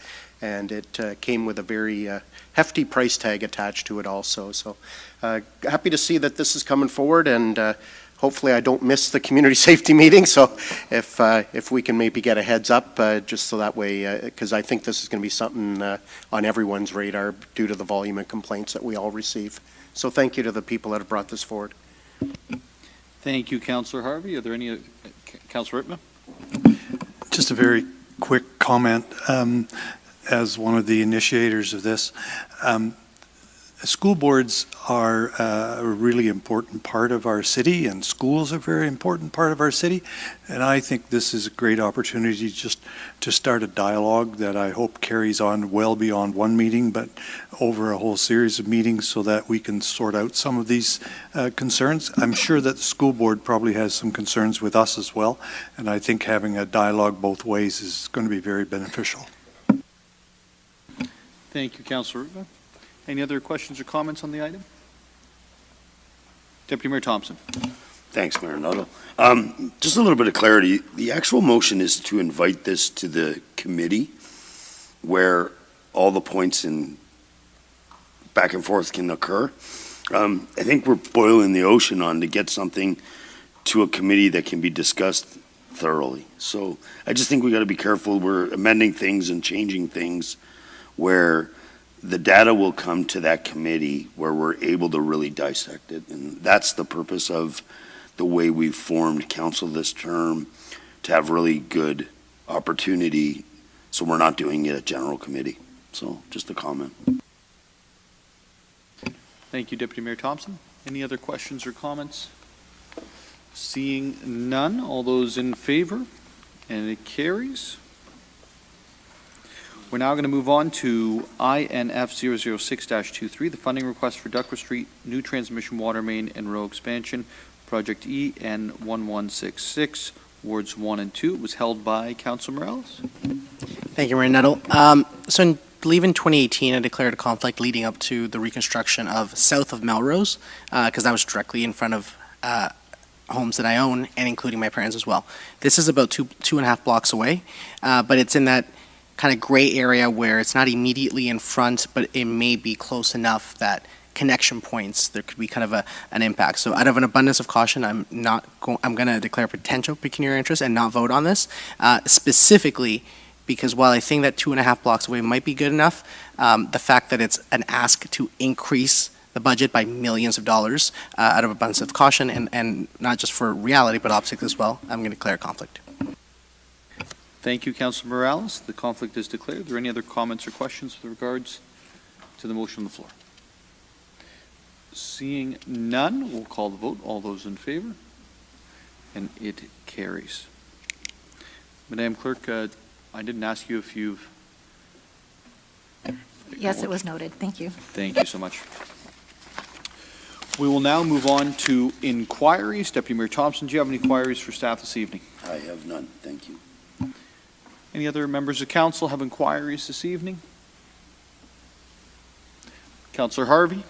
And it came with a very hefty price tag attached to it also. So happy to see that this is coming forward, and hopefully I don't miss the community safety meeting. So if we can maybe get a heads up, just so that way, because I think this is going to be something on everyone's radar due to the volume of complaints that we all receive. So thank you to the people that have brought this forward. Thank you, Councillor Harvey. Are there any, Councillor Rittman? Just a very quick comment. As one of the initiators of this, school boards are a really important part of our city, and schools are a very important part of our city. And I think this is a great opportunity just to start a dialogue that I hope carries on well beyond one meeting, but over a whole series of meetings, so that we can sort out some of these concerns. I'm sure that the school board probably has some concerns with us as well, and I think having a dialogue both ways is going to be very beneficial. Thank you, Councillor Rittman. Any other questions or comments on the item? Deputy Mayor Thompson. Thanks, Mayor Nuttall. Just a little bit of clarity. The actual motion is to invite this to the committee where all the points in back and forth can occur. I think we're boiling the ocean on to get something to a committee that can be discussed thoroughly. So I just think we got to be careful. We're amending things and changing things where the data will come to that committee where we're able to really dissect it. And that's the purpose of the way we've formed council this term, to have really good opportunity, so we're not doing it at general committee. So just a comment. Thank you, Deputy Mayor Thompson. Any other questions or comments? Seeing none, all those in favor, and it carries. We're now going to move on to INF 006-23, the funding request for Duckworth Street, new transmission water main and row expansion, project EN 1166, wards 1 and 2. It was held by Councilor Morales. Thank you, Mayor Nuttall. So I believe in 2018, I declared a conflict leading up to the reconstruction of south of Melrose, because that was directly in front of homes that I own, and including my parents as well. This is about two and a half blocks away, but it's in that kind of gray area where it's not immediately in front, but it may be close enough that connection points, there could be kind of an impact. So out of an abundance of caution, I'm going to declare potential pecuniary interest and not vote on this, specifically because while I think that 2.5 blocks away might be good enough, the fact that it's an ask to increase the budget by millions of dollars out of abundance of caution, and not just for reality, but optics as well, I'm going to declare a conflict. Thank you, Councilor Morales. The conflict is declared. Are there any other comments or questions with regards to the motion on the floor? Seeing none, we'll call the vote. All those in favor? And it carries. Madam Clerk, I didn't ask you if you've... Yes, it was noted. Thank you. Thank you so much. We will now move on to inquiries. Deputy Mayor Thompson, do you have any inquiries for staff this evening? I have none. Thank you. Any other members of council have inquiries this evening? Councillor Harvey?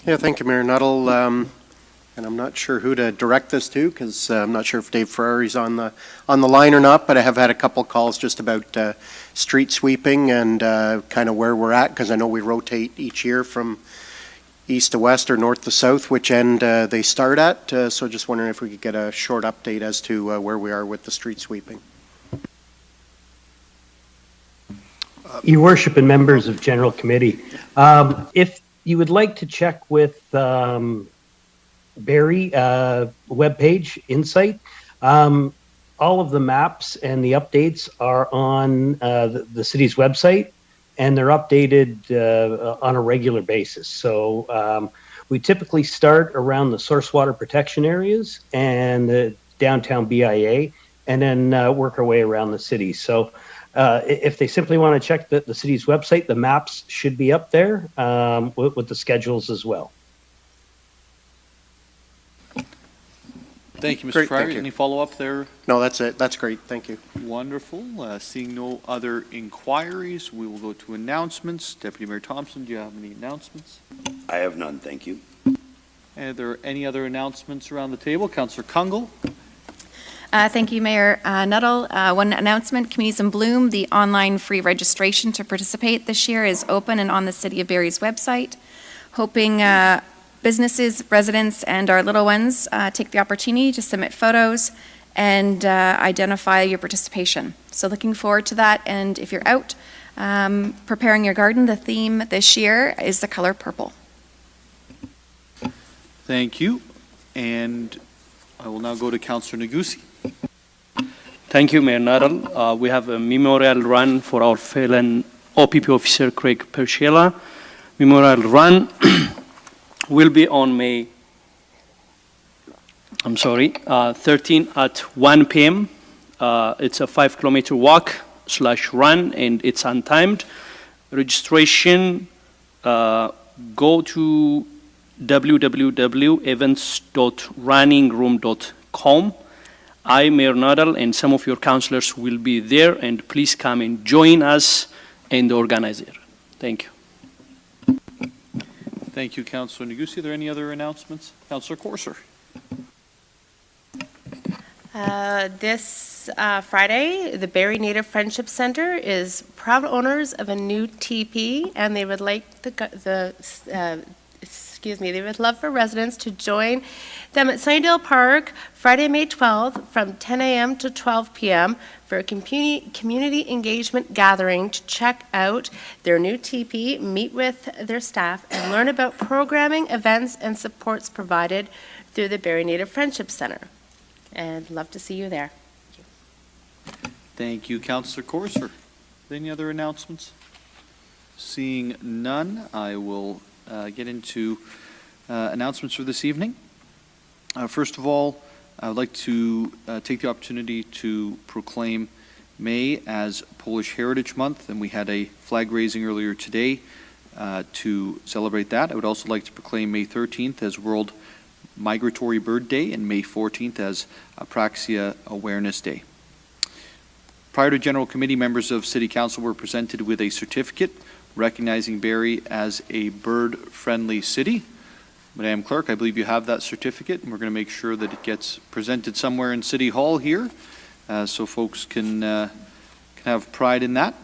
Yeah, thank you, Mayor Nuttall. And I'm not sure who to direct this to, because I'm not sure if Dave Ferrari's on the line or not, but I have had a couple calls just about street sweeping and kind of where we're at, because I know we rotate each year from east to west or north to south, which end they start at. So just wondering if we could get a short update as to where we are with the street sweeping. Your Worship and members of General Committee, if you would like to check with Barrie webpage, Insight, all of the maps and the updates are on the city's website, and they're updated on a regular basis. So we typically start around the source water protection areas and the downtown BIA, and then work our way around the city. So If they simply want to check the city's website, the maps should be up there with the schedules as well. Thank you, Mr. Great, Fryer. thank you. Any follow-up there? No, that's it. That's great. Thank you. Wonderful. Seeing no other inquiries, we will go to announcements. Deputy Mayor Thompson, do you have any announcements? I have none, thank you. Are there any other announcements around the table? Councillor Kungle? Thank you, Mayor Nuttall. One announcement, Communities in Bloom, the online free registration to participate this year is open and on the City of Barrie's website. Hoping businesses, residents, and our little ones take the opportunity to submit photos and identify your participation. So looking forward to that, and if you're out preparing your garden, the theme this year is the color purple. Thank you. And I will now go to Councillor Negussi. Thank you, Mayor Nuttall. We have a memorial run for our fallen OPP officer, Craig Pershella. Memorial run will be on May 13 at 1 p.m. It's a 5-kilometer walk/run, and it's untimed. Registration, go to www.events.runningroom.com. I, Mayor Nuttall, and some of your councillors will be there, and please come and join us and organize it. Thank you. Thank you, Councillor Negussi. Are there any other announcements? Councillor Corser. This Friday, the Barrie Native Friendship Center is proud owners of a new TP, and they would like they would love for residents to join them at Sunnydale Park Friday, May 12th from 10 a.m. to 12 p.m. for a community engagement gathering to check out their new TP, meet with their staff, and learn about programming, events, and supports provided through the Barrie Native Friendship Center. And love to see you there. Thank you, Councillor Corser. Any other announcements? Seeing none, I will get into announcements for this evening. First of all, I would like to take the opportunity to proclaim May as Polish Heritage Month, and we had a flag raising earlier today to celebrate that. I would also like to proclaim May 13th as World Migratory Bird Day and May 14th as Apraxia Awareness Day. Prior to General Committee, members of City Council were presented with a certificate recognizing Barrie as a bird-friendly city. Madam Clerk, I believe you have that certificate, and we're going to make sure that it gets presented somewhere in City Hall here so folks can have pride in that.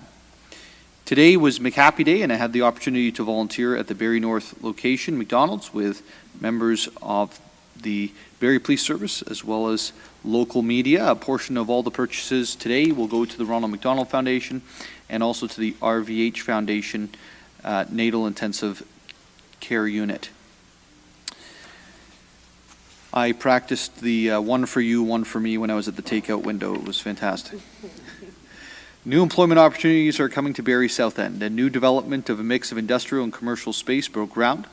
Today was McHappy Day, and I had the opportunity to volunteer at the Barrie North location, McDonald's, with members of the Barrie Police Service as well as local media. A portion of all the purchases today will go to the Ronald McDonald Foundation and also to the RVH Foundation Natal Intensive Care Unit. I practiced the one for you, one for me when I was at the takeout window. It was fantastic. New employment opportunities are coming to Barrie South End. A new development of a mix of industrial and commercial space broke ground.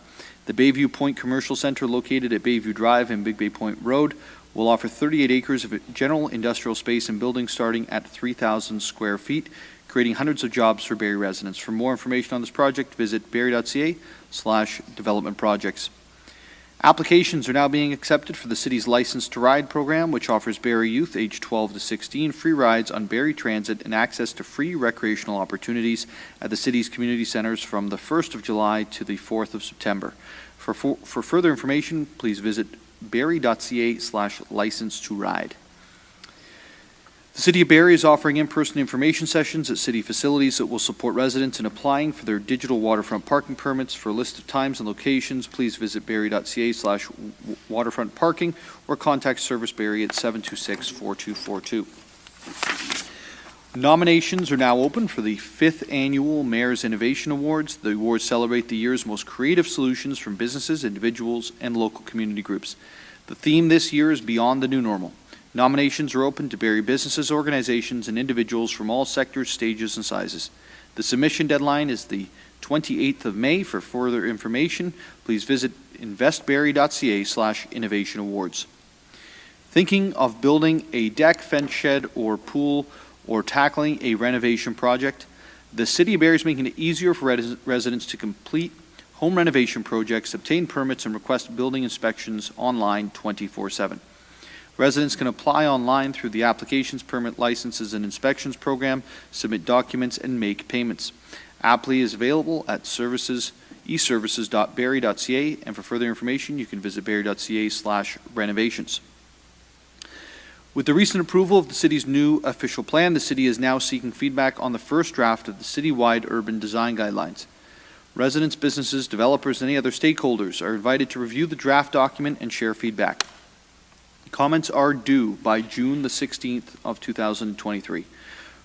The Bayview Point Commercial Center, located at Bayview Drive and Big Bay Point Road, will offer 38 acres of general industrial space and buildings starting at 3,000 square feet, creating hundreds of jobs for Barrie residents. For more information on this project, visit barrie.ca/development projects. Applications are now being accepted for the city's License to Ride program, which offers Barrie youth aged 12 to 16 free rides on Barrie Transit and access to free recreational opportunities at the city's community centers from the 1st of July to the 4th of September. For further information, please visit barrie.ca/license to ride. The City of Barrie is offering in-person information sessions at city facilities that will support residents in applying for their digital waterfront parking permits. For a list of times and locations, please visit barrie.ca/waterfront parking or contact Service Barrie at 726-4242. Nominations are now open for the 5th Annual Mayor's Innovation Awards. The awards celebrate the year's most creative solutions from businesses, individuals, and local community groups. The theme this year is Beyond the New Normal. Nominations are open to Barrie businesses, organizations, and individuals from all sectors, stages, and sizes. The submission deadline is the 28th of May. For further information, please visit investbarrie.ca/innovation awards. Thinking of building a deck, fence shed, or pool or tackling a renovation project. The City of Barrie is making it easier for residents to complete home renovation projects, obtain permits, and request building inspections online 24/7. Residents can apply online through the Applications, Permit Licenses, and Inspections program, submit documents, and make payments. Apply is available at eservices.barrie.ca, and for further information, you can visit barrie.ca/renovations. With the recent approval of the city's new official plan, the city is now seeking feedback on the first draft of the citywide urban design guidelines. Residents, businesses, developers, and any other stakeholders are invited to review the draft document and share feedback. Comments are due by June the 16th of 2023.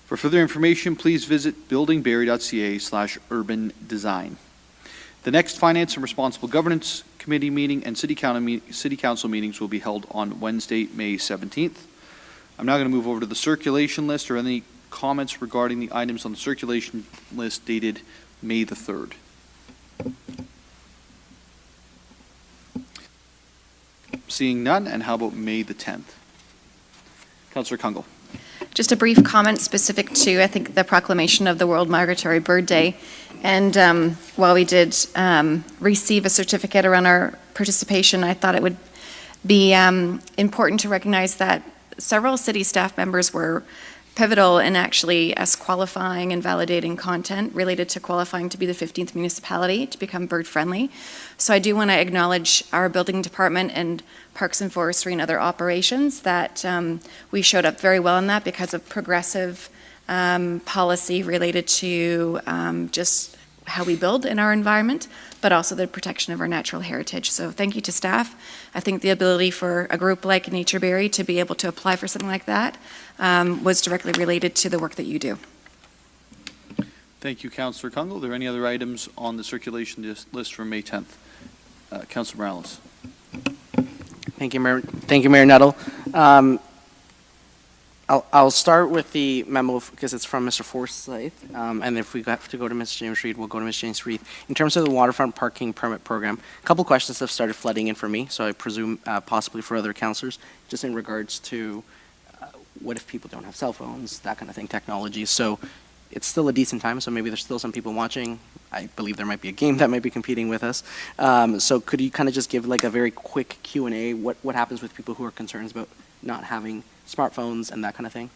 For further information, please visit buildingbarrie.ca/urban design. The next Finance and Responsible Governance Committee meeting and City Council meetings will be held on Wednesday, May 17th. I'm now going to move over to the circulation list. Or any comments regarding the items on the circulation list dated May the 3rd? Seeing none, and how about May the 10th? Councillor Kungle. Just a brief comment specific to, I think, the proclamation of the World Migratory Bird Day. And while we did receive a certificate around our participation, I thought it would be important to recognize that several city staff members were pivotal in actually us qualifying and validating content related to qualifying to be the 15th municipality to become bird friendly. So I do want to acknowledge our building department and Parks and Forestry and other operations that we showed up very well in that because of progressive policy related to just how we build in our environment, but also the protection of our natural heritage. So thank you to staff. I think the ability for a group like Nature Barrie to be able to apply for something like that was directly related to the work that you do. Thank you, Councillor Kungle. Are there any other items on the circulation list for May 10th? Councillor Morales. Thank you, Mayor. Thank you, Mayor Nuttall. I'll start with the memo because it's from Mr. Forsyth, and if we have to go to Ms. James Reed, we'll go to Ms. James Reed. In terms of the waterfront parking permit program, a couple questions have started flooding in for me, so I presume possibly for other councillors, just in regards to what if people don't have cell phones, that kind of thing, technology. So it's still a decent time, so maybe there's still some people watching. I believe there might be a game that might be competing with us. So could you kind of just give like a very quick Q&A? What happens with people who are concerned about not having smartphones and that kind of thing?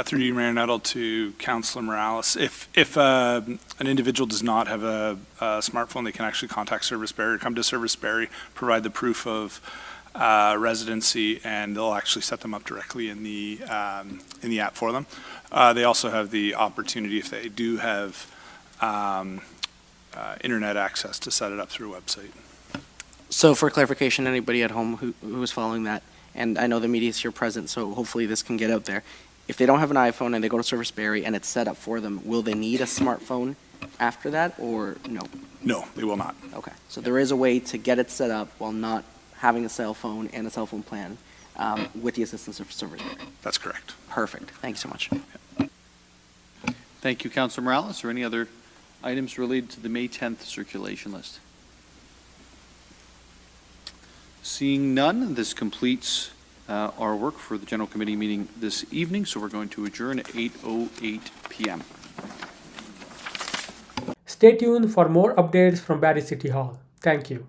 Through you, Mayor Nuttall, to Councillor Morales. If an individual does not have a smartphone, they can actually contact Service Barrie, come to Service Barrie, provide the proof of residency, and they'll actually set them up directly in the app for them. They also have the opportunity, if they do have internet access, to set it up through a website. So for clarification, anybody at home who is following that, and I know the media is here present, so hopefully this can get out there. If they don't have an iPhone and they go to Service Barrie and it's set up for them, will they need a smartphone after that, or no? No, they will not. Okay, so there is a way to get it set up while not having a cell phone and a cell phone plan with the assistance of Service Barrie. That's correct. Perfect. Thank you so much. Thank you, Councillor Morales. Or any other items related to the May 10th circulation list? Seeing none, this completes our work for the General Committee meeting this evening, so we're going to adjourn at 8:08 p.m. Stay tuned for more updates from Barrie City Hall. Thank you.